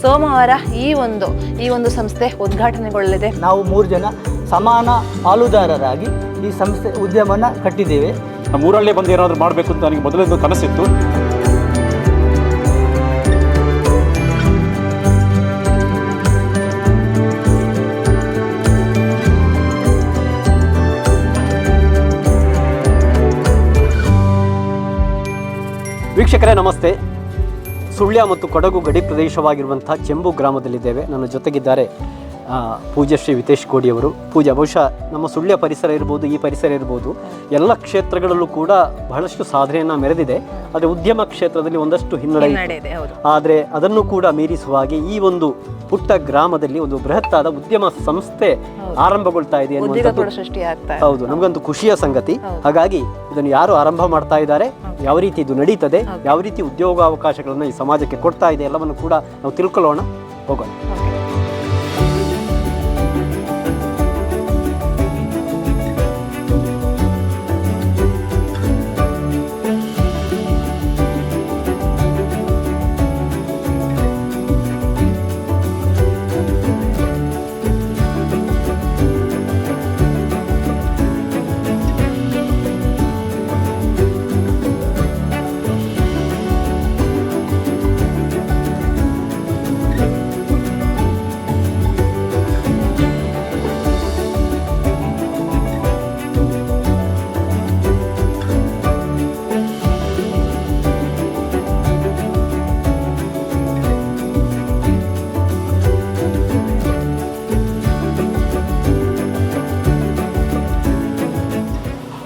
ಸೋಮವಾರ ಈ ಒಂದು ಸಂಸ್ಥೆ ಉದ್ಘಾಟನೆಗೊಳ್ಳಲಿದೆ. ನಾವು 3 ಜನ ಸಮಾನ ಪಾಲುದಾರರಾಗಿ ಈ ಸಂಸ್ಥೆ ಉದ್ಯಮನ ಕಟ್ಟಿದ್ದೇವೆ. ನಮ್ಮೂರಲ್ಲೇ ಬಂದು ಏನಾದರೂ ಮಾಡಬೇಕು ಅಂತ ನನಗೆ ಮೊದಲಿಂದ ಕನಸಿತ್ತು. ವೀಕ್ಷಕರೇ ನಮಸ್ತೆ. ಸುಳ್ಯ ಮತ್ತು ಕೊಡಗು ಗಡಿ ಪ್ರದೇಶವಾಗಿರುವಂಥ ಚೆಂಬು ಗ್ರಾಮದಲ್ಲಿದ್ದೇವೆ. ನನ್ನ ಜೊತೆಗಿದ್ದಾರೆ ಪೂಜ್ಯ ಶ್ರೀ ವಿತೇಶ್ ಕೋಡಿಯವರು. ಪೂಜಾ, ಬಹುಶಃ ನಮ್ಮ ಸುಳ್ಯ ಪರಿಸರ ಇರ್ಬೋದು, ಈ ಪರಿಸರ ಇರ್ಬೋದು, ಎಲ್ಲ ಕ್ಷೇತ್ರಗಳಲ್ಲೂ ಕೂಡ ಬಹಳಷ್ಟು ಸಾಧನೆಯನ್ನು ಮೆರೆದಿದೆ. ಆದರೆ ಉದ್ಯಮ ಕ್ಷೇತ್ರದಲ್ಲಿ ಒಂದಷ್ಟು ಹಿನ್ನಡೆ ಇದೆ. ಆದರೆ ಅದನ್ನು ಕೂಡ ಮೀರಿಸುವ ಈ ಒಂದು ಪುಟ್ಟ ಗ್ರಾಮದಲ್ಲಿ ಒಂದು ಬೃಹತ್ತಾದ ಉದ್ಯಮ ಸಂಸ್ಥೆ ಆರಂಭಗೊಳ್ತಾ ಇದೆ ಅನ್ನುವಂಥದ್ದು ಹೌದು, ನಮಗಂತೂ ಖುಷಿಯ ಸಂಗತಿ. ಹಾಗಾಗಿ ಇದನ್ನು ಯಾರು ಆರಂಭ ಮಾಡ್ತಾ ಇದ್ದಾರೆ, ಯಾವ ರೀತಿ ಇದು ನಡೀತದೆ, ಯಾವ ರೀತಿ ಉದ್ಯೋಗಾವಕಾಶಗಳನ್ನು ಈ ಸಮಾಜಕ್ಕೆ ಕೊಡ್ತಾ ಇದೆ, ಎಲ್ಲವನ್ನು ಕೂಡ ನಾವು ತಿಳ್ಕೊಳ್ಳೋಣ. ಹೋಗೋಣ.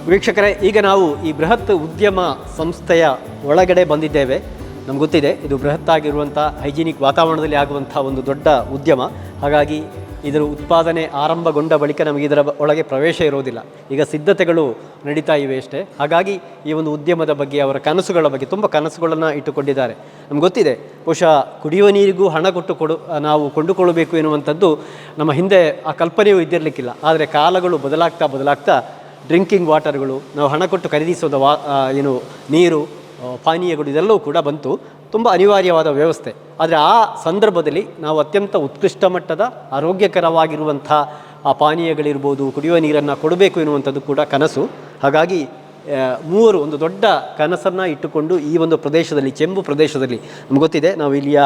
ವೀಕ್ಷಕರೇ, ಈಗ ನಾವು ಈ ಬೃಹತ್ ಉದ್ಯಮ ಸಂಸ್ಥೆಯ ಒಳಗಡೆ ಬಂದಿದ್ದೇವೆ. ನಮ್ಗೆ ಗೊತ್ತಿದೆ ಇದು ಬೃಹತ್ತಾಗಿರುವಂಥ ಹೈಜಿನಿಕ್ ವಾತಾವರಣದಲ್ಲಿ ಆಗುವಂಥ ಒಂದು ದೊಡ್ಡ ಉದ್ಯಮ. ಹಾಗಾಗಿ ಇದರ ಉತ್ಪಾದನೆ ಆರಂಭಗೊಂಡ ಬಳಿಕ ನಮಗೆ ಇದರ ಒಳಗೆ ಪ್ರವೇಶ ಇರೋದಿಲ್ಲ. ಈಗ ಸಿದ್ಧತೆಗಳು ನಡೀತಾ ಇವೆ ಅಷ್ಟೇ. ಹಾಗಾಗಿ ಈ ಒಂದು ಉದ್ಯಮದ ಬಗ್ಗೆ, ಅವರ ಕನಸುಗಳ ಬಗ್ಗೆ ತುಂಬ ಕನಸುಗಳನ್ನು ಇಟ್ಟುಕೊಂಡಿದ್ದಾರೆ. ನಮ್ಗೆ ಗೊತ್ತಿದೆ, ಬಹುಶಃ ಕುಡಿಯುವ ನೀರಿಗೂ ಹಣ ಕೊಟ್ಟು ನಾವು ಕೊಂಡುಕೊಳ್ಳಬೇಕು ಎನ್ನುವಂಥದ್ದು ನಮ್ಮ ಹಿಂದೆ ಆ ಕಲ್ಪನೆಯೂ ಇದ್ದಿರಲಿಕ್ಕಿಲ್ಲ. ಆದರೆ ಕಾಲಗಳು ಬದಲಾಗ್ತಾ ಡ್ರಿಂಕಿಂಗ್ ವಾಟರ್ಗಳು, ನಾವು ಹಣ ಕೊಟ್ಟು ಖರೀದಿಸೋದ ನೀರು, ಪಾನೀಯಗಳು ಇದೆಲ್ಲವೂ ಕೂಡ ಬಂತು. ತುಂಬ ಅನಿವಾರ್ಯವಾದ ವ್ಯವಸ್ಥೆ. ಆದರೆ ಆ ಸಂದರ್ಭದಲ್ಲಿ ನಾವು ಅತ್ಯಂತ ಉತ್ಕೃಷ್ಟ ಮಟ್ಟದ ಆರೋಗ್ಯಕರವಾಗಿರುವಂಥ ಆ ಪಾನೀಯಗಳಿರ್ಬೋದು, ಕುಡಿಯುವ ನೀರನ್ನು ಕೊಡಬೇಕು ಎನ್ನುವಂಥದ್ದು ಕೂಡ ಕನಸು. ಹಾಗಾಗಿ ಮೂವರು ಒಂದು ದೊಡ್ಡ ಕನಸನ್ನು ಇಟ್ಟುಕೊಂಡು ಈ ಒಂದು ಪ್ರದೇಶದಲ್ಲಿ, ಚೆಂಬು ಪ್ರದೇಶದಲ್ಲಿ, ನಮ್ಗೆ ಗೊತ್ತಿದೆ, ನಾವು ಇಲ್ಲಿಯ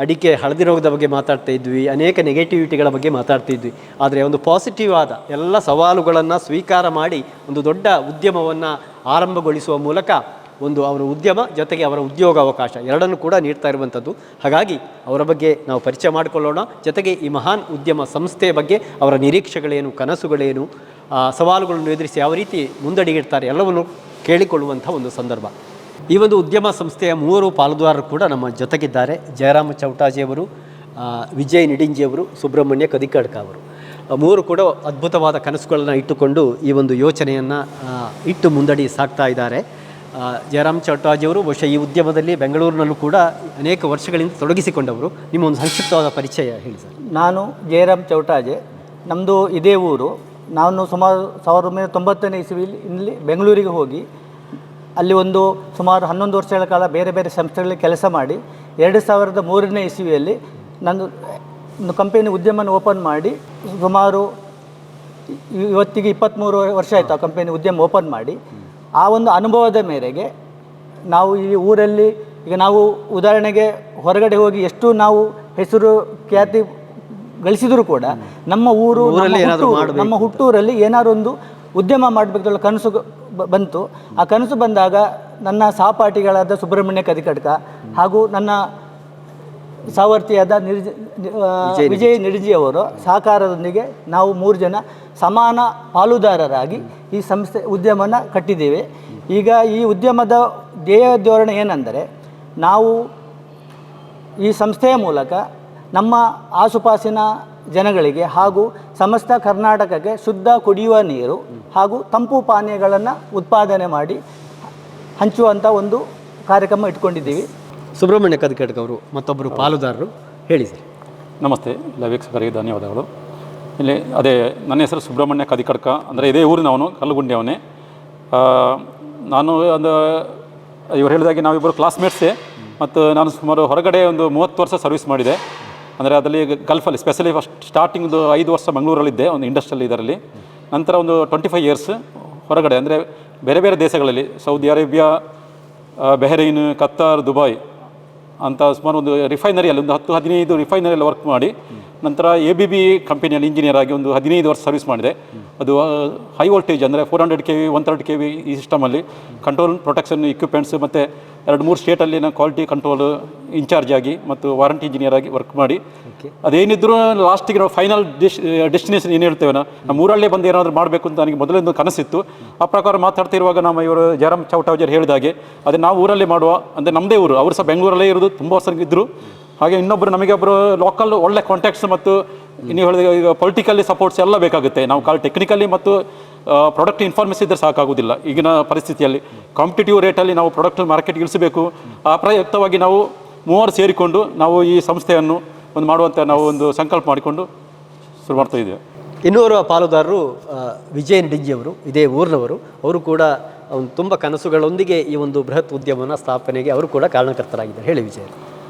ಅಡಿಕೆ ಹಳದಿ ರೋಗದ ಬಗ್ಗೆ ಮಾತಾಡ್ತಾ ಇದ್ವಿ, ಅನೇಕ ನೆಗೆಟಿವಿಟಿಗಳ ಬಗ್ಗೆ ಮಾತಾಡ್ತಾ ಇದ್ವಿ. ಆದರೆ ಒಂದು ಪಾಸಿಟಿವ್ ಆದ ಎಲ್ಲ ಸವಾಲುಗಳನ್ನು ಸ್ವೀಕಾರ ಮಾಡಿ ಒಂದು ದೊಡ್ಡ ಉದ್ಯಮವನ್ನು ಆರಂಭಗೊಳಿಸುವ ಮೂಲಕ ಒಂದು ಅವರ ಉದ್ಯಮ ಜೊತೆಗೆ ಅವರ ಉದ್ಯೋಗಾವಕಾಶ ಎರಡನ್ನೂ ಕೂಡ ನೀಡ್ತಾ ಇರುವಂಥದ್ದು. ಹಾಗಾಗಿ ಅವರ ಬಗ್ಗೆ ನಾವು ಪರಿಚಯ ಮಾಡಿಕೊಳ್ಳೋಣ. ಜೊತೆಗೆ ಈ ಮಹಾನ್ ಉದ್ಯಮ ಸಂಸ್ಥೆಯ ಬಗ್ಗೆ, ಅವರ ನಿರೀಕ್ಷೆಗಳೇನು, ಕನಸುಗಳೇನು, ಸವಾಲುಗಳನ್ನು ಎದುರಿಸಿ ಯಾವ ರೀತಿ ಮುಂದಡಿಗಿಡ್ತಾರೆ ಎಲ್ಲವನ್ನು ಕೇಳಿಕೊಳ್ಳುವಂಥ ಒಂದು ಸಂದರ್ಭ. ಈ ಒಂದು ಉದ್ಯಮ ಸಂಸ್ಥೆಯ 3 ಪಾಲುದಾರರು ಕೂಡ ನಮ್ಮ ಜೊತೆಗಿದ್ದಾರೆ. ಜಯರಾಮ ಚೌಟಾಜಿಯವರು, ವಿಜಯ್ ನಿಡಿಂಜಿಯವರು, ಸುಬ್ರಹ್ಮಣ್ಯ ಕದಿಕಡ್ಕ ಅವರು. 3 ಕೂಡ ಅದ್ಭುತವಾದ ಕನಸುಗಳನ್ನು ಇಟ್ಟುಕೊಂಡು ಈ ಒಂದು ಯೋಚನೆಯನ್ನು ಇಟ್ಟು ಮುಂದಡಿ ಸಾಕ್ತಾ ಇದ್ದಾರೆ. ಜಯರಾಮ್ ಚೌಟಾಜಿಯವರು ಬಹುಶಃ ಈ ಉದ್ಯಮದಲ್ಲಿ ಬೆಂಗಳೂರಿನಲ್ಲೂ ಕೂಡ ಅನೇಕ ವರ್ಷಗಳಿಂದ ತೊಡಗಿಸಿಕೊಂಡವರು. ನಿಮ್ಮ ಒಂದು ಸಂಕ್ಷಿಪ್ತವಾದ ಪರಿಚಯ ಹೇಳಿ ಸರ್. ನಾನು ಜಯರಾಮ್ ಚೌಟಾಜೆ, ನಮ್ಮದು ಇದೇ ಊರು. ನಾನು ಸುಮಾರು 1990ನೇ ಇಸವಿಯಲ್ಲಿ ಬೆಂಗಳೂರಿಗೆ ಹೋಗಿ ಅಲ್ಲಿ ಸುಮಾರು 11 ವರ್ಷಗಳ ಕಾಲ ಬೇರೆ ಬೇರೆ ಸಂಸ್ಥೆಗಳಲ್ಲಿ ಕೆಲಸ ಮಾಡಿ 2003ನೇ ಇಸವಿಯಲ್ಲಿ ಒಂದು ಕಂಪನಿ ಉದ್ಯಮನ ಓಪನ್ ಮಾಡಿ ಸುಮಾರು ಇವತ್ತಿಗೆ 23 ವರ್ಷ ಆಯಿತು ಆ ಕಂಪನಿ ಉದ್ಯಮ ಓಪನ್ ಮಾಡಿ. ಆ ಒಂದು ಅನುಭವದ ಮೇರೆಗೆ ನಾವು ಈ ಊರಲ್ಲಿ ಈಗ ನಾವು ಉದಾಹರಣೆಗೆ ಹೊರಗಡೆ ಹೋಗಿ ಎಷ್ಟು ನಾವು ಹೆಸರು ಖ್ಯಾತಿ ಗಳಿಸಿದರೂ ಕೂಡ ನಮ್ಮ ಊರು, ನಮ್ಮ ಹುಟ್ಟೂರಲ್ಲಿ ಏನಾದ್ರು ಒಂದು ಉದ್ಯಮ ಮಾಡಬೇಕಂತ ಕನಸು ಬಂತು. ಆ ಕನಸು ಬಂದಾಗ ನನ್ನ ಸಹಪಾಠಿಗಳಾದ ಸುಬ್ರಹ್ಮಣ್ಯ ಕದಿಕಡ್ಕ ಹಾಗೂ ನನ್ನ ಸಹವರ್ತಿಯಾದ ವಿಜಯ್ ನಿಡಿಜಿಯವರು ಸಹಕಾರದೊಂದಿಗೆ ನಾವು 3 ಜನ ಸಮಾನ ಪಾಲುದಾರರಾಗಿ ಈ ಸಂಸ್ಥೆ ಉದ್ಯಮನ ಕಟ್ಟಿದ್ದೇವೆ. ಈಗ ಈ ಉದ್ಯಮದ ಧ್ಯೇಯ ಧೋರಣೆ ಏನೆಂದರೆ, ನಾವು ಈ ಸಂಸ್ಥೆಯ ಮೂಲಕ ನಮ್ಮ ಆಸುಪಾಸಿನ ಜನಗಳಿಗೆ ಹಾಗೂ ಸಮಸ್ತ ಕರ್ನಾಟಕಕ್ಕೆ ಶುದ್ಧ ಕುಡಿಯುವ ನೀರು ಹಾಗೂ ತಂಪು ಪಾನೀಯಗಳನ್ನು ಉತ್ಪಾದನೆ ಮಾಡಿ ಹಂಚುವಂಥ ಒಂದು ಕಾರ್ಯಕ್ರಮ ಇಟ್ಕೊಂಡಿದ್ದೀವಿ. ಸುಬ್ರಹ್ಮಣ್ಯ ಕದಿಕಡ್ಕ ಅವರು ಮತ್ತೊಬ್ಬರು ಪಾಲುದಾರರು, ಹೇಳಿ ಸರ್. ನಮಸ್ತೆ ಎಲ್ಲ ವೀಕ್ಷಕರಿಗೆ ಧನ್ಯವಾದಗಳು. ಇಲ್ಲಿ ಅದೇ ನನ್ನ ಹೆಸರು ಸುಬ್ರಹ್ಮಣ್ಯ ಕದಿಕಡ್ಕ, ಅಂದರೆ ಇದೇ ಊರಿನವನು, ಕಲ್ಲುಗುಂಡಿಯವನೇ. ನಾನು ಒಂದು ಇವರು ಹೇಳಿದಾಗೆ ನಾವಿಬ್ಬರು ಕ್ಲಾಸ್ಮೇಟ್ಸೇ. ಮತ್ತು ನಾನು ಸುಮಾರು ಹೊರಗಡೆ ಒಂದು 30 ವರ್ಷ ಸರ್ವಿಸ್ ಮಾಡಿದೆ. ಅಂದರೆ ಅದರಲ್ಲಿ ಗಲ್ಫಲ್ಲಿ ಸ್ಪೆಷಲಿ ಫಸ್ಟ್ ಸ್ಟಾರ್ಟಿಂಗ್ದು 5 ವರ್ಷ ಮಂಗಳೂರಲ್ಲಿದ್ದೆ ಒಂದು ಇಂಡಸ್ಟ್ರಿಯಲ್ ಇದರಲ್ಲಿ. ನಂತರ ಒಂದು 25 ಇಯರ್ಸ್ ಹೊರಗಡೆ, ಅಂದರೆ ಬೇರೆ ಬೇರೆ ದೇಶಗಳಲ್ಲಿ, ಸೌದಿ ಅರೇಬಿಯಾ, ಬೆಹರೈನ್, ಕತ್ತಾರ್, ದುಬೈ ಅಂತ ಸುಮಾರು ಒಂದು ರಿಫೈನರಿಯಲ್ಲಿ ಒಂದು 10-15 ರಿಫೈನರಿಯಲ್ಲಿ ವರ್ಕ್ ಮಾಡಿ, ನಂತರ ABB ಕಂಪನಿಯಲ್ಲಿ ಇಂಜಿನಿಯರ್ ಆಗಿ ಒಂದು 15 ವರ್ಷ ಸರ್ವಿಸ್ ಮಾಡಿದೆ. ಅದು ಹೈ ವೋಲ್ಟೇಜ್, ಅಂದರೆ 400 kV 130 kV ಈ ಸಿಸ್ಟಮಲ್ಲಿ ಕಂಟ್ರೋಲ್ ಪ್ರೊಟೆಕ್ಷನ್ ಇಕ್ವಿಪ್ಮೆಂಟ್ಸ್ ಮತ್ತು 2-3 ಸ್ಟೇಟಲ್ಲಿ ನಾನು ಕ್ವಾಲಿಟಿ ಕಂಟ್ರೋಲ್ ಇನ್ಚಾರ್ಜ್ ಆಗಿ ಮತ್ತು ವಾರಂಟಿ ಇಂಜಿನಿಯರ್ ಆಗಿ ವರ್ಕ್ ಮಾಡಿ, ಅದೇನಿದ್ರು ಲಾಸ್ಟಿಗೆ ನಾವು ಫೈನಲ್ ಡೆಸ್ಟಿನೇಷನ್ ಏನು ಹೇಳ್ತೇವೆ ನಮ್ಮ ಊರಲ್ಲೇ ಬಂದು ಏನಾದರೂ ಮಾಡಬೇಕು ಅಂತ ನನಗೆ ಮೊದಲಿಂದ ಕನಸಿತ್ತು. ಆ ಪ್ರಕಾರ ಮಾತಾಡ್ತಿರುವಾಗ ನಮ್ಮ ಇವರು ಜಯರಾಮ್ ಚೌಟಾಜರ್ ಹೇಳಿದಾಗೆ ಅದೇ ನಾವು ಊರಲ್ಲೇ ಮಾಡುವ, ಅಂದರೆ ನಮ್ಮದೇ ಊರು, ಅವರು ಸಹ ಬೆಂಗಳೂರಲ್ಲೇ ಇರೋದು, ತುಂಬ ವರ್ಷ ಇದ್ದರು. ಹಾಗೆ ಇನ್ನೊಬ್ಬರು ನಮಗೆ ಒಬ್ಬರು ಲೋಕಲ್ ಒಳ್ಳೆ ಕಾಂಟ್ಯಾಕ್ಟ್ಸ್ ಮತ್ತು ನೀವು ಹೇಳಿದ ಈಗ ಪೊಲಿಟಿಕಲಿ ಸಪೋರ್ಟ್ಸ್ ಎಲ್ಲ ಬೇಕಾಗುತ್ತೆ. ನಾವು ಟೆಕ್ನಿಕಲಿ ಮತ್ತು ಪ್ರಾಡಕ್ಟ್ ಇನ್ಫಾರ್ಮೇಷನ್ ಇದ್ದರೆ ಸಾಕಾಗೋದಿಲ್ಲ ಈಗಿನ ಪರಿಸ್ಥಿತಿಯಲ್ಲಿ. ಕಾಂಪಿಟೇಟಿವ್ ರೇಟಲ್ಲಿ ನಾವು ಪ್ರಾಡಕ್ಟ್ ಮಾರ್ಕೆಟ್ಗೆ ಇಳಿಸಬೇಕು. ಆ ಪ್ರಯುಕ್ತವಾಗಿ ನಾವು 3 ಸೇರಿಕೊಂಡು ನಾವು ಈ ಸಂಸ್ಥೆಯನ್ನು ಒಂದು ಮಾಡುವಂಥ ನಾವು ಒಂದು ಸಂಕಲ್ಪ ಮಾಡಿಕೊಂಡು ಶುರು ಮಾಡ್ತಾ ಇದ್ದೇವೆ. ಇನ್ನೋರ್ವ ಪಾಲುದಾರರು ವಿಜಯ್ ನಿಡಿಂಜಿ ಅವರು, ಇದೇ ಊರಿನವರು. ಅವರು ಕೂಡ ಒಂದು ತುಂಬ ಕನಸುಗಳೊಂದಿಗೆ ಈ ಒಂದು ಬೃಹತ್ ಉದ್ಯಮನ ಸ್ಥಾಪನೆಗೆ ಅವರು ಕೂಡ ಕಾರಣಕರ್ತರಾಗಿದ್ದಾರೆ. ಹೇಳಿ ವಿಜಯ್.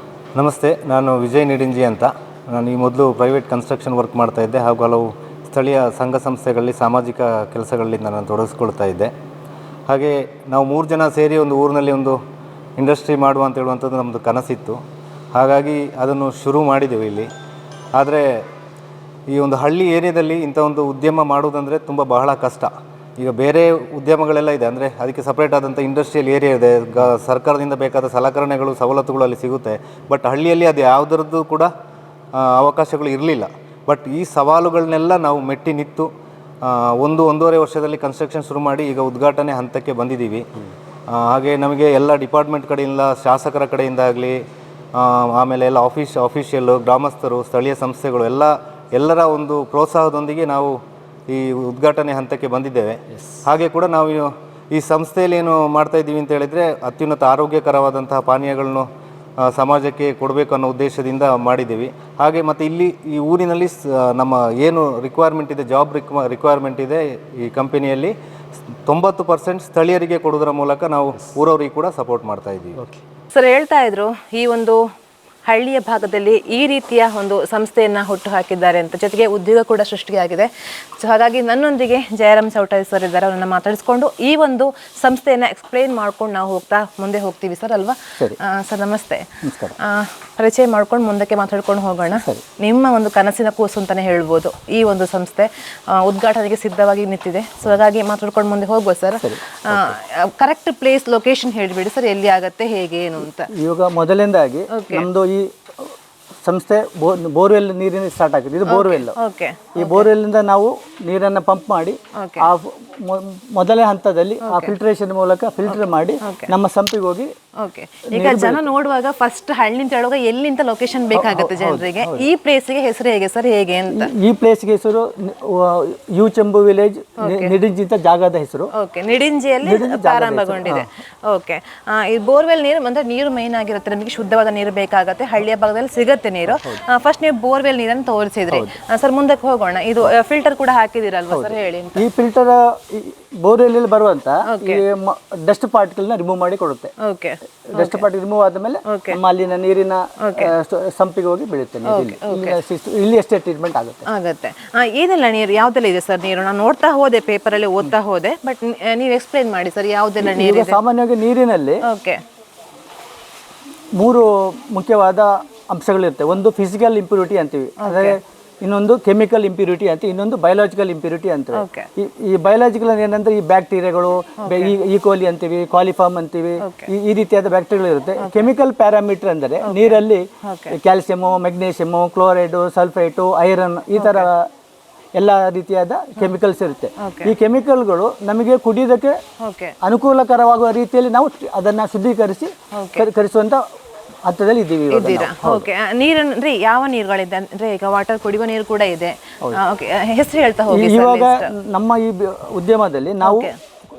ನಮಸ್ತೆ, ನಾನು ವಿಜಯ್ ನಿಡಿಂಜಿ ಅಂತ. ನಾನು ಈ ಮೊದಲು ಪ್ರೈವೇಟ್ ಕನ್ಸ್ಟ್ರಕ್ಷನ್ ವರ್ಕ್ ಮಾಡ್ತಾಯಿದ್ದೆ, ಹಾಗೂ ಹಲವು ಸ್ಥಳೀಯ ಸಂಘ ಸಂಸ್ಥೆಗಳಲ್ಲಿ ಸಾಮಾಜಿಕ ಕೆಲಸಗಳಲ್ಲಿ ನಾನು ತೊಡಗಿಸ್ಕೊಳ್ತಾ ಇದ್ದೆ. ಹಾಗೆ ನಾವು 3 ಜನ ಸೇರಿ ಒಂದು ಊರಿನಲ್ಲಿ ಒಂದು ಇಂಡಸ್ಟ್ರಿ ಮಾಡುವ ಅಂತ ಹೇಳುವಂಥದ್ದು ನಮ್ಮದು ಕನಸಿತ್ತು. ಹಾಗಾಗಿ ಅದನ್ನು ಶುರು ಮಾಡಿದೆವು ಇಲ್ಲಿ. ಆದರೆ ಈ ಒಂದು ಹಳ್ಳಿ ಏರಿಯಾದಲ್ಲಿ ಇಂಥ ಒಂದು ಉದ್ಯಮ ಮಾಡುವುದಂದರೆ ಬಹಳ ಕಷ್ಟ. ಈಗ ಬೇರೆ ಉದ್ಯಮಗಳೆಲ್ಲ ಇದೆ, ಅಂದರೆ ಅದಕ್ಕೆ ಸಪ್ರೇಟ್ ಆದಂಥ ಇಂಡಸ್ಟ್ರಿಯಲ್ ಏರಿಯಾ ಇದೆ, ಸರ್ಕಾರದಿಂದ ಬೇಕಾದ ಸಲಕರಣೆಗಳು ಸವಲತ್ತುಗಳು ಅಲ್ಲಿ ಸಿಗುತ್ತೆ. ಬಟ್ ಹಳ್ಳಿಯಲ್ಲಿ ಅದು ಯಾವುದರದ್ದು ಕೂಡ ಅವಕಾಶಗಳು ಇರಲಿಲ್ಲ. ಬಟ್ ಈ ಸವಾಲುಗಳನ್ನೆಲ್ಲ ನಾವು ಮೆಟ್ಟಿ ನಿಂತು 1-1.5 ವರ್ಷದಲ್ಲಿ ಕನ್ಸ್ಟ್ರಕ್ಷನ್ ಶುರು ಮಾಡಿ ಈಗ ಉದ್ಘಾಟನೆ ಹಂತಕ್ಕೆ ಬಂದಿದ್ದೀವಿ. ಹಾಗೆ ನಮಗೆ ಎಲ್ಲ ಡಿಪಾರ್ಟ್ಮೆಂಟ್ ಕಡೆಯಿಂದ, ಶಾಸಕರ ಕಡೆಯಿಂದ ಆಗಲಿ, ಆಮೇಲೆ ಎಲ್ಲ ಆಫೀಷಿಯಲ್ಲು, ಗ್ರಾಮಸ್ಥರು, ಸ್ಥಳೀಯ ಸಂಸ್ಥೆಗಳು ಎಲ್ಲರ ಒಂದು ಪ್ರೋತ್ಸಾಹದೊಂದಿಗೆ ನಾವು ಈ ಉದ್ಘಾಟನೆ ಹಂತಕ್ಕೆ ಬಂದಿದ್ದೇವೆ. ಹಾಗೆ ಕೂಡ ನಾವು ಈ ಸಂಸ್ಥೆಯಲ್ಲಿ ಏನು ಮಾಡ್ತಾಯಿದ್ದೀವಿ ಅಂತ ಹೇಳಿದರೆ, ಅತ್ಯುನ್ನತ ಆರೋಗ್ಯಕರವಾದಂತಹ ಪಾನೀಯಗಳನ್ನು ಸಮಾಜಕ್ಕೆ ಕೊಡಬೇಕು ಅನ್ನೋ ಉದ್ದೇಶದಿಂದ ಮಾಡಿದ್ದೀವಿ. ಹಾಗೆ ಮತ್ತು ಇಲ್ಲಿ ಈ ಊರಿನಲ್ಲಿ ನಮ್ಮ ಏನು ರಿಕ್ವೈರ್ಮೆಂಟ್ ಇದೆ, ಜಾಬ್ ರಿಕ್ವೈರ್ಮೆಂಟ್ ಇದೆ ಈ ಕಂಪನಿಯಲ್ಲಿ, 90% ಸ್ಥಳೀಯರಿಗೆ ಕೊಡೋದ್ರ ಮೂಲಕ ನಾವು ಊರವರಿಗೆ ಕೂಡ ಸಪೋರ್ಟ್ ಮಾಡ್ತಾ ಇದ್ದೀವಿ. ಸರ್ ಹೇಳ್ತಾ ಇದ್ರು ಈ ಒಂದು ಹಳ್ಳಿಯ ಭಾಗದಲ್ಲಿ ಈ ರೀತಿಯ ಒಂದು ಸಂಸ್ಥೆಯನ್ನು ಹುಟ್ಟು ಹಾಕಿದ್ದಾರೆ ಅಂತ, ಜೊತೆಗೆ ಉದ್ಯೋಗ ಕೂಡ ಸೃಷ್ಟಿಯಾಗಿದೆ. ಸೊ ಹಾಗಾಗಿ ನನ್ನೊಂದಿಗೆ ಜಯರಾಮ್ ಚೌಟಾಜ್ ಸರ್ ಇದ್ದಾರೆ, ಅವರನ್ನು ಮಾತಾಡಿಸ್ಕೊಂಡು ಈ ಒಂದು ಸಂಸ್ಥೆಯನ್ನು ಎಕ್ಸ್ಪ್ಲೈನ್ ಮಾಡ್ಕೊಂಡು ನಾವು ಮುಂದೆ ಹೋಗ್ತೀವಿ ಸರ್, ಅಲ್ವಾ? ಸರ್ ನಮಸ್ತೆ. ಪರಿಚಯ ಮಾಡ್ಕೊಂಡು ಮುಂದಕ್ಕೆ ಮಾತಾಡ್ಕೊಂಡು ಹೋಗೋಣ. ನಿಮ್ಮ ಒಂದು ಕನಸಿನ ಕೂಸು ಅಂತಲೇ ಹೇಳ್ಬೋದು ಈ ಒಂದು ಸಂಸ್ಥೆ, ಉದ್ಘಾಟನೆಗೆ ಸಿದ್ಧವಾಗಿ ನಿಂತಿದೆ. ಸೊ ಹಾಗಾಗಿ ಮಾತಾಡ್ಕೊಂಡು ಮುಂದೆ ಹೋಗ್ಬೋದು ಸರ್. ಕರೆಕ್ಟ್ ಪ್ಲೇಸ್, ಲೊಕೇಶನ್ ಹೇಳಿಬಿಡಿ ಸರ್, ಎಲ್ಲಿ ಆಗುತ್ತೆ, ಹೇಗೆ ಏನು ಅಂತ. ಇವಾಗ ಮೊದಲಿಂದಾಗಿ ನಮ್ಮದು ಈ ಸಂಸ್ಥೆ ಬೋರ್ವೆಲ್ ನೀರಿನ ಸ್ಟಾರ್ಟ್ ಆಗಿದೆ. ಇದು ಬೋರ್ವೆಲ್. ಈ ಬೋರ್ವೆಲ್ನಿಂದ ನಾವು ನೀರನ್ನು ಪಂಪ್ ಮಾಡಿ ಆ ಮೊದಲನೇ ಹಂತದಲ್ಲಿ ಆ ಫಿಲ್ಟ್ರೇಷನ್ ಮೂಲಕ ಫಿಲ್ಟರ್ ಮಾಡಿ ನಮ್ಮ ಸಂಪಿಗೆ ಹೋಗಿ. ಈಗ ಜನ ನೋಡುವಾಗ ಫಸ್ಟ್ ಹಳ್ಳಿ ಅಂತ ಹೇಳುವಾಗ ಎಲ್ಲಿಂದ ಲೊಕೇಶನ್ ಬೇಕಾಗುತ್ತೆ ಜನರಿಗೆ. ಈ ಪ್ಲೇಸ್ಗೆ ಹೆಸರು ಹೇಗೆ ಸರ್, ಹೇಗೆ ಅಂತ? ಈ ಪ್ಲೇಸ್ಗೆ ಹೆಸರು ಯು ಚೆಂಬು ವಿಲೇಜ್, ನಿಡಿಂಜಿ ಅಂತ ಜಾಗದ ಹೆಸರು. ನಿಡಿಂಜಿಯಲ್ಲಿ ಪ್ರಾರಂಭಗೊಂಡಿದೆ. ಓಕೆ. ಈ ಬೋರ್ವೆಲ್ ನೀರು ಅಂದ್ರೆ ನೀರು ಮೇನ್ ಆಗಿರುತ್ತೆ, ನಮಗೆ ಶುದ್ಧವಾದ ನೀರು ಬೇಕಾಗುತ್ತೆ. ಹಳ್ಳಿಯ ಭಾಗದಲ್ಲಿ ಸಿಗುತ್ತೆ ನೀರು. ಫಸ್ಟ್ ನೀವು ಬೋರ್ವೆಲ್ ನೀರನ್ನು ತೋರಿಸಿದ್ರಿ ಸರ್, ಮುಂದಕ್ಕೆ ಹೋಗೋಣ. ಇದು ಫಿಲ್ಟರ್ ಕೂಡ ಹಾಕಿದಿರಲ್ವಾ ಸರ್, ಹೇಳಿ. ಈ ಫಿಲ್ಟರ್ ಬೋರ್ವೆಲ್ ಬರುವಂತ ಡಸ್ಟ್ ಪಾರ್ಟಿಕಲ್ ನ ರಿಮೂವ್ ಮಾಡಿ ಕೊಡುತ್ತೆ. ಡಸ್ಟ್ ಪಾರ್ಟಿಕಲ್ ರಿಮೂವ್ ಆದ್ಮೇಲೆ ನಮ್ಮ ಅಲ್ಲಿನ ನೀರಿನ ಸಂಪಿಗೆ ಹೋಗಿ ಬೀಳುತ್ತೆ. ಇಲ್ಲಿ ಎಷ್ಟೇ ಟ್ರೀಟ್ಮೆಂಟ್ ಆಗುತ್ತೆ. ಏನೆಲ್ಲ ನೀರು, ಯಾವ್ದೆಲ್ಲ ಇದೆ ಸರ್ ನೀರು? ನಾನು ನೋಡ್ತಾ ಹೋದೆ, ಪೇಪರ್ ಅಲ್ಲಿ ಓದ್ತಾ ಹೋದೆ, ಬಟ್ ನೀವು ಎಕ್ಸ್ಪ್ಲೈನ್ ಮಾಡಿ ಸರ್, ಯಾವ್ದೆಲ್ಲ ನೀರು? ಸಾಮಾನ್ಯವಾಗಿ ನೀರಿನಲ್ಲಿ 3 ಮುಖ್ಯವಾದ ಅಂಶಗಳಿರುತ್ತೆ. ಒಂದು ಫಿಸಿಕಲ್ ಇಂಪ್ಯೂರಿಟಿ ಅಂತೀವಿ, ಅಂದರೆ ಇನ್ನೊಂದು ಕೆಮಿಕಲ್ ಇಂಪ್ಯೂರಿಟಿ ಅಂತ, ಇನ್ನೊಂದು ಬಯೋಲಾಜಿಕಲ್ ಇಂಪ್ಯೂರಿಟಿ ಅಂತೀವಿ. ಈ ಬಯೋಲಾಜಿಕಲ್ ಏನಂದ್ರೆ ಈ ಬ್ಯಾಕ್ಟೀರಿಯಾಗಳು, ಈಕೋಲಿ ಅಂತೀವಿ, ಕಾಲಿಫಾರ್ಮ್ ಅಂತೀವಿ, ಈ ರೀತಿಯಾದ ಬ್ಯಾಕ್ಟೀರಿಯಾಗಳು ಇರುತ್ತೆ. ಕೆಮಿಕಲ್ ಪ್ಯಾರಾಮೀಟರ್ ಅಂದರೆ ನೀರಲ್ಲಿ calcium, magnesium, chloride, sulphate, iron, ಈ ಥರ ಎಲ್ಲ ರೀತಿಯಾದ ಕೆಮಿಕಲ್ಸ್ ಇರುತ್ತೆ. ಈ ಕೆಮಿಕಲ್ಗಳು ನಮಗೆ ಕುಡಿಯೋದಕ್ಕೆ ಅನುಕೂಲಕರವಾಗುವ ರೀತಿಯಲ್ಲಿ ನಾವು ಅದನ್ನು ಶುದ್ಧೀಕರಿಸಿ ಕರಿಸುವಂಥ ಹಂತದಲ್ಲಿ ಇದ್ದೀವಿ. ನೀರಂದ್ರೆ ಯಾವ ನೀರುಗಳಿದೆ ಅಂದ್ರೆ ಈಗ ವಾಟರ್ ಕುಡಿಯುವ ನೀರು ಕೂಡ ಇದೆ. ಹೆಸರು ಹೇಳ್ತಾ ಹೋಗಿ. ಇವಾಗ ನಮ್ಮ ಈ ಉದ್ಯಮದಲ್ಲಿ ನಾವು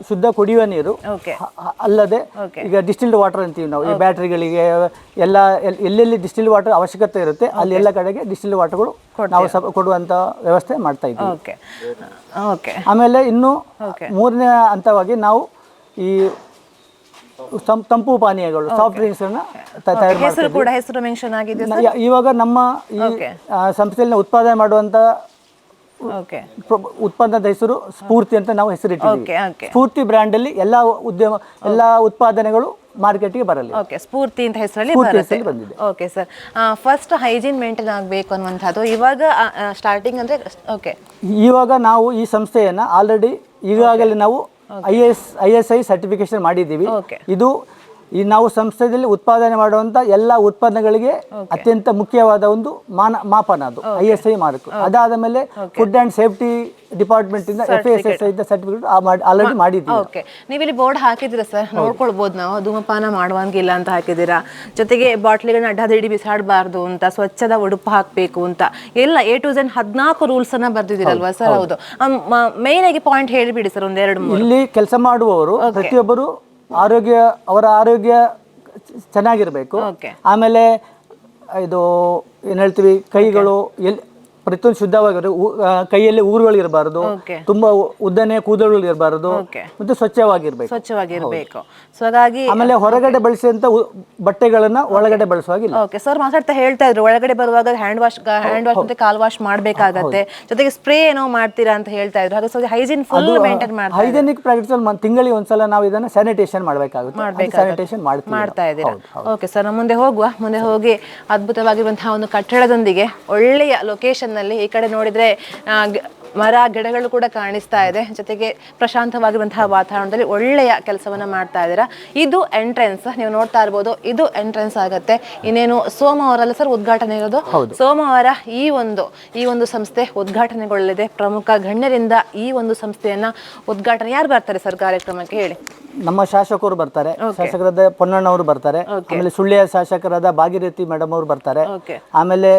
ಶುದ್ಧ ಕುಡಿಯುವ ನೀರು ಓಕೆ ಅಲ್ಲದೆ Okay. ಈಗ ಡಿಸ್ಟಿಲ್ಡ್ ವಾಟರ್ ಅಂತೀವಿ ನಾವು ಈ ಬ್ಯಾಟ್ರಿಗಳಿಗೆ ಎಲ್ಲ ಎಲ್ಲೆಲ್ಲಿ ಡಿಸ್ಟಿಲ್ಡ್ ವಾಟರ್ ಅವಶ್ಯಕತೆ ಇರುತ್ತೆ ಅಲ್ಲಿ ಎಲ್ಲ ಕಡೆಗೆ ಡಿಸ್ಟಿಲ್ಡ್ ವಾಟರ್ಗಳು ನಾವು ಕೊಡುವಂಥ ವ್ಯವಸ್ಥೆ ಮಾಡ್ತಾ ಇದ್ದೀವಿ. ಓಕೆ ಓಕೆ ಆಮೇಲೆ ಇನ್ನು ಮೂರನೇ ಹಂತವಾಗಿ ನಾವು ಈ ತಂಪು ಪಾನೀಯಗಳು ಸಾಫ್ಟ್ ಡ್ರಿಂಕ್ಸನ್ನು ತಯಾರು ಹೆಸರು ಕೂಡ ಹೆಸರು ಮೆನ್ಷನ್ ಆಗಿದೆ ಇವಾಗ ನಮ್ಮ ಈ ಸಂಸ್ಥೆಯಲ್ಲಿ ಉತ್ಪಾದನೆ ಮಾಡುವಂಥ ಓಕೆ ಉತ್ಪನ್ನದ ಹೆಸರು ಸ್ಫೂರ್ತಿ ಅಂತ ನಾವು ಹೆಸರಿಟ್ಟಿದ್ದೀವಿ. ಓಕೆ ಓಕೆ ಸ್ಫೂರ್ತಿ ಬ್ರ್ಯಾಂಡಲ್ಲಿ ಎಲ್ಲ ಉತ್ಪಾದನೆಗಳು ಮಾರ್ಕೆಟಿಗೆ ಬರಲಿ. ಓಕೆ ಸ್ಫೂರ್ತಿ ಅಂತ ಹೆಸರಲ್ಲಿ ಬಂದಿದೆ. Okay sir, first hygiene maintain ಆಗಬೇಕು ಅನ್ನುವಂಥದ್ದು ಇವಾಗ ಸ್ಟಾರ್ಟಿಂಗ್ ಅಂದರೆ ಓಕೆ ಇವಾಗ ನಾವು ಈ ಸಂಸ್ಥೆಯನ್ನು ಆಲ್ರೆಡಿ ಈಗಾಗಲೇ ನಾವು ISI ಸರ್ಟಿಫಿಕೇಶನ್ ಮಾಡಿದ್ದೀವಿ. ಇದು ಈ ನಾವು ಸಂಸ್ಥೆಯಲ್ಲಿ ಉತ್ಪಾದನೆ ಮಾಡುವಂಥ ಎಲ್ಲ ಉತ್ಪನ್ನಗಳಿಗೆ ಅತ್ಯಂತ ಮುಖ್ಯವಾದ ಒಂದು ಮಾಪನ ಅದು ISI ಮಾರ್ಕ್. ಅದಾದ ಮೇಲೆ ಫುಡ್ ಆ್ಯಂಡ್ ಸೇಫ್ಟಿ ಡಿಪಾರ್ಟ್ಮೆಂಟ್ ಇಂದ FSSAI ಸರ್ಟಿಫಿಕೇಟ್ ಆಲ್ರೆಡಿ ಮಾಡಿದ್ದೀವಿ. ಓಕೆ, ನೀವಿಲ್ಲಿ ಬೋರ್ಡ್ ಹಾಕಿದ್ದೀರಾ ಸರ್, ನೋಡ್ಕೊಳ್ಬೋದು ನಾವು. ಧೂಮಪಾನ ಮಾಡುವಂಗಿಲ್ಲ ಅಂತ ಹಾಕಿದ್ದೀರಾ, ಜೊತೆಗೆ ಬಾಟ್ಲಿಗಳನ್ನ ಅಡ್ಡಾದಿಡಿ ಬಿಸಾಡಬಾರ್ದು ಅಂತ, ಸ್ವಚ್ಛದ ಉಡುಪು ಹಾಕಬೇಕು ಅಂತ ಎಲ್ಲ A to Z 14 ರೂಲ್ಸ್ ಅನ್ನ ಬರ್ದಿದ್ದೀರಲ್ವಾ ಸರ್? ಹೌದು. ಮೇನ್ ಆಗಿ ಪಾಯಿಂಟ್ ಹೇಳಿಬಿಡಿ ಸರ್, ಒಂದೆರಡು ಮೂರು. ಇಲ್ಲಿ ಕೆಲಸ ಮಾಡುವವರು ಪ್ರತಿಯೊಬ್ಬರು ಅವರ ಆರೋಗ್ಯ ಚೆನ್ನಾಗಿರ್ಬೇಕು. ಆಮೇಲೆ ಇದು ಏನು ಹೇಳ್ತೀವಿ, ಕೈಗಳು ಪ್ರತಿಯೊಂದು ಶುದ್ಧವಾಗಿರೋ, ಕೈಯಲ್ಲಿ ಊರುಗಳು ಇರಬಾರ್ದು, ತುಂಬಾ ಉದ್ದನೆಯ ಕೂದಲುಗಳು ಇರಬಾರ್ದು, ಮತ್ತೆ ಸ್ವಚ್ಛವಾಗಿರ್ಬೇಕು. ಸೊ ಹಾಗಾಗಿ ಆಮೇಲೆ ಹೊರಗಡೆ ಬಳಸಿದಂತ ಬಟ್ಟೆಗಳನ್ನ ಒಳಗಡೆ ಬಳಸುವಾಗಿಲ್ಲ. ಓಕೆ ಸರ್, ಮಾತಾಡ್ತಾ ಹೇಳ್ತಾ ಇದ್ರು ಒಳಗಡೆ ಬರುವಾಗ ಹ್ಯಾಂಡ್ ವಾಶ್ ಮತ್ತೆ ಕಾಲ್ ವಾಶ್ ಮಾಡಬೇಕಾಗತ್ತೆ, ಜೊತೆಗೆ ಸ್ಪ್ರೇ ಏನೋ ಮಾಡ್ತೀರಾ ಅಂತ ಹೇಳ್ತಾ ಇದ್ರು. ಹಾಗೆ ಹೈಜೀನ್ ಫುಲ್ ಮೇಂಟೈನ್ ಮಾಡ್ತಾರೆ. ಹೈಜೆನಿಕ್ ಪ್ರಾಕ್ಟೀಸ್ ಅಲ್ಲಿ ತಿಂಗಳಿಗೆ ಒಂದ್ಸಲ ನಾವು ಇದನ್ನ ಸ್ಯಾನಿಟೇಷನ್ ಮಾಡಬೇಕಾಗುತ್ತೆ. ಸ್ಯಾನಿಟೇಷನ್ ಮಾಡ್ತಾ ಇದ್ದೀರಾ? ಓಕೆ ಸರ್, ನಾವು ಮುಂದೆ ಹೋಗಿ ಅದ್ಭುತವಾಗಿರುವಂತಹ ಒಂದು ಕಟ್ಟಡದೊಂದಿಗೆ ಒಳ್ಳೆಯ ಲೊಕೇಶನ್ ನಲ್ಲಿ, ಈ ಕಡೆ ನೋಡಿದ್ರೆ ಮರ ಗಿಡಗಳು ಕೂಡ ಕಾಣಿಸ್ತಾ ಇದೆ, ಜೊತೆಗೆ ಪ್ರಶಾಂತವಾಗಿರುವಂತಹ ವಾತಾವರಣದಲ್ಲಿ ಒಳ್ಳೆಯ ಕೆಲಸವನ್ನ ಮಾಡ್ತಾ ಇದ್ದೀರಾ. ಇದು ಎಂಟ್ರೆನ್ಸ್, ನೀವು ನೋಡ್ತಾ ಇರ್ಬೋದು, ಇದು ಎಂಟ್ರೆನ್ಸ್ ಆಗುತ್ತೆ. ಇನ್ನೇನು ಸೋಮವಾರ ಸರ್ ಉದ್ಘಾಟನೆ ಇರೋದು? ಸೋಮವಾರ ಈ ಒಂದು ಸಂಸ್ಥೆ ಉದ್ಘಾಟನೆಗೊಳ್ಳಲಿದೆ. ಪ್ರಮುಖ ಗಣ್ಯರಿಂದ ಈ ಒಂದು ಸಂಸ್ಥೆಯನ್ನ ಉದ್ಘಾಟನೆ ಯಾರು ಬರ್ತಾರೆ ಸರ್ ಕಾರ್ಯಕ್ರಮಕ್ಕೆ ಹೇಳಿ? ನಮ್ಮ ಶಾಸಕರು ಬರ್ತಾರೆ, ಶಾಸಕರಾದ ಪೊನ್ನಣ್ಣವರು ಬರ್ತಾರೆ, ಆಮೇಲೆ ಸುಳ್ಯ ಶಾಸಕರಾದ ಭಾಗೀರಥಿ ಮೇಡಮ್ ಅವರು ಬರ್ತಾರೆ, ಆಮೇಲೆ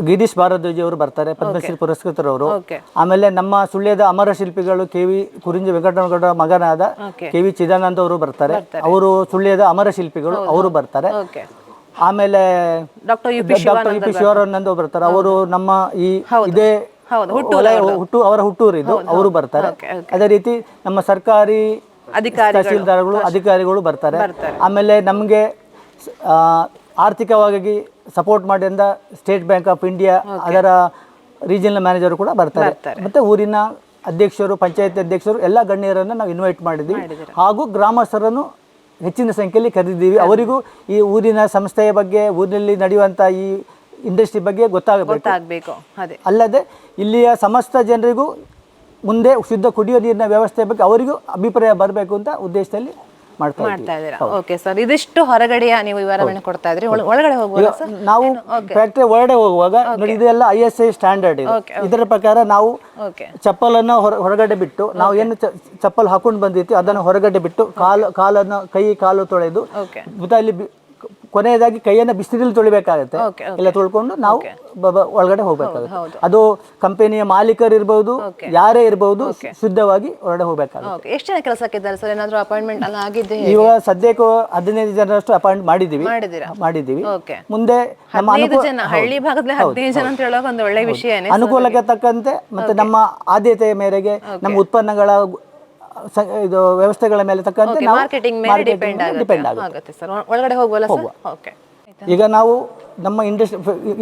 ಗಿರೀಶ್ ಭಾರದ್ವಾಜಿ ಅವರು ಬರ್ತಾರೆ, ಪದ್ಮಶ್ರೀ ಪುರಸ್ಕೃತರವರು. ಆಮೇಲೆ ನಮ್ಮ ಸುಳ್ಯದ ಅಮರ ಶಿಲ್ಪಿಗಳು KV ಕುರಿಂಜಿ ವೆಂಕಟರಮಣಗೌಡ ಮಗನಾದ KV ಚಿದಾನಂದ ಅವರು ಬರ್ತಾರೆ, ಅವರು ಸುಳ್ಯದ ಅಮರ ಶಿಲ್ಪಿಗಳು, ಅವರು ಬರ್ತಾರೆ. ಆಮೇಲೆ ಡಾಕ್ಟರ್ UP ಶಿವಾನಂದ ಬರ್ತಾರೆ, ಅವರು ನಮ್ಮ ಈ ಇದೇ ಅವರ ಹುಟ್ಟೂರು ಇದು, ಅವರು ಬರ್ತಾರೆ. ಅದೇ ರೀತಿ ನಮ್ಮ ಸರ್ಕಾರಿ ತಹಸೀಲ್ದಾರ್ಗಳು, ಅಧಿಕಾರಿಗಳು ಬರ್ತಾರೆ. ಆಮೇಲೆ ನಮಗೆ ಆರ್ಥಿಕವಾಗಿ ಸಪೋರ್ಟ್ ಮಾಡಿದ ಸ್ಟೇಟ್ ಬ್ಯಾಂಕ್ ಆಫ್ ಇಂಡಿಯಾ ಅದರ ರೀಜನಲ್ ಮ್ಯಾನೇಜರ್ ಕೂಡ ಬರ್ತಾರೆ. ಮತ್ತೆ ಊರಿನ ಅಧ್ಯಕ್ಷರು, ಪಂಚಾಯತ್ ಅಧ್ಯಕ್ಷರು, ಎಲ್ಲ ಗಣ್ಯರನ್ನು ನಾವು ಇನ್ವೈಟ್ ಮಾಡಿದ್ದೀವಿ. ಹಾಗೂ ಗ್ರಾಮಸ್ಥರನ್ನು ಹೆಚ್ಚಿನ ಸಂಖ್ಯೆಯಲ್ಲಿ ಕರೆದಿದ್ದೀವಿ. ಅವರಿಗೂ ಈ ಊರಿನ ಸಂಸ್ಥೆಯ ಬಗ್ಗೆ, ಊರಿನಲ್ಲಿ ನಡೆಯುವಂಥ ಈ ಇಂಡಸ್ಟ್ರಿ ಬಗ್ಗೆ ಗೊತ್ತಾಗಬೇಕು. ಅಲ್ಲದೆ ಇಲ್ಲಿಯ ಸಮಸ್ತ ಜನರಿಗೂ ಮುಂದೆ ಶುದ್ಧ ಕುಡಿಯುವ ನೀರಿನ ವ್ಯವಸ್ಥೆ ಬಗ್ಗೆ ಅವರಿಗೂ ಅಭಿಪ್ರಾಯ ಬರಬೇಕು ಅಂತ ಉದ್ದೇಶದಲ್ಲಿ ಮಾಡ್ತಾ ಇದ್ದೀರಾ? ಓಕೆ ಸರ್, ಇದಿಷ್ಟು ಹೊರಗಡೆಯ ನೀವು ವಿವರಣೆ ಕೊಡ್ತಾ ಇದ್ರಿ. ಒಳಗಡೆ ಹೋಗುವಾಗ ನಾವು ಫ್ಯಾಕ್ಟರಿ ಒಳಗಡೆ ಹೋಗುವಾಗ ನೋಡಿ, ಇದೆಲ್ಲ ISI ಸ್ಟ್ಯಾಂಡರ್ಡ್ ಇದೆ. ಇದರ ಪ್ರಕಾರ ನಾವು ಚಪ್ಪಲನ್ನು ಹೊರಗಡೆ ಬಿಟ್ಟು, ನಾವು ಏನು ಚಪ್ಪಲ್ ಹಾಕೊಂಡು ಬಂದಿರ್ತೀವಿ ಅದನ್ನು ಹೊರಗಡೆ ಬಿಟ್ಟು, ಕೈ ಕಾಲು ತೊಳೆದು, ಮತ್ತೆ ಅಲ್ಲಿ ಕೊನೆಯದಾಗಿ ಕೈಯನ್ನು ಬಿಸಿಲಲ್ಲಿ ತೊಳಿಬೇಕಾಗುತ್ತೆ. ಎಲ್ಲ ತೊಳ್ಕೊಂಡು ನಾವು ಒಳಗಡೆ ಹೋಗ್ಬೇಕಾಗುತ್ತೆ. ಅದು ಕಂಪನಿಯ ಮಾಲೀಕರು ಇರ್ಬೋದು, ಯಾರೇ ಇರ್ಬೋದು, ಶುದ್ಧವಾಗಿ ಹೊರಗಡೆ ಹೋಗ್ಬೇಕಾಗುತ್ತೆ. ಎಷ್ಟು ಜನ ಕೆಲಸಕ್ಕಿದ್ದಾರೆ ಸರ್? ಏನಾದರೂ ಅಪಾಯಿಂಟ್ಮೆಂಟ್ ಅಲ್ಲ ಆಗಿದ್ದೆ? ಇವಾಗ ಸದ್ಯಕ್ಕೆ 15 ಜನರಷ್ಟು ಅಪಾಯಿಂಟ್ ಮಾಡಿದ್ದೀವಿ. ಮುಂದೆ ನಮ್ಮ ಹಳ್ಳಿ ಭಾಗದಲ್ಲಿ 15 ಜನ ಅಂತ ಹೇಳುವಾಗ ಒಂದು ಒಳ್ಳೆ ವಿಷಯ. ಅನುಕೂಲಕ್ಕೆ ತಕ್ಕಂತೆ ಮತ್ತೆ ನಮ್ಮ ಆದ್ಯತೆಯ ಮೇರೆಗೆ ನಮ್ಮ ಉತ್ಪನ್ನಗಳ ಇದು ವ್ಯವಸ್ಥೆಗಳ ಮೇಲೆ ತಕ್ಕಂತೆ ಮಾರ್ಕೆಟಿಂಗ್ ಮೇಲೆ ಡಿಪೆಂಡ್ ಆಗುತ್ತೆ ಸರ್. ಒಳಗಡೆ ಹೋಗುವಲ್ಲ ಸರ್? ಓಕೆ. ಈಗ ನಾವು ನಮ್ಮ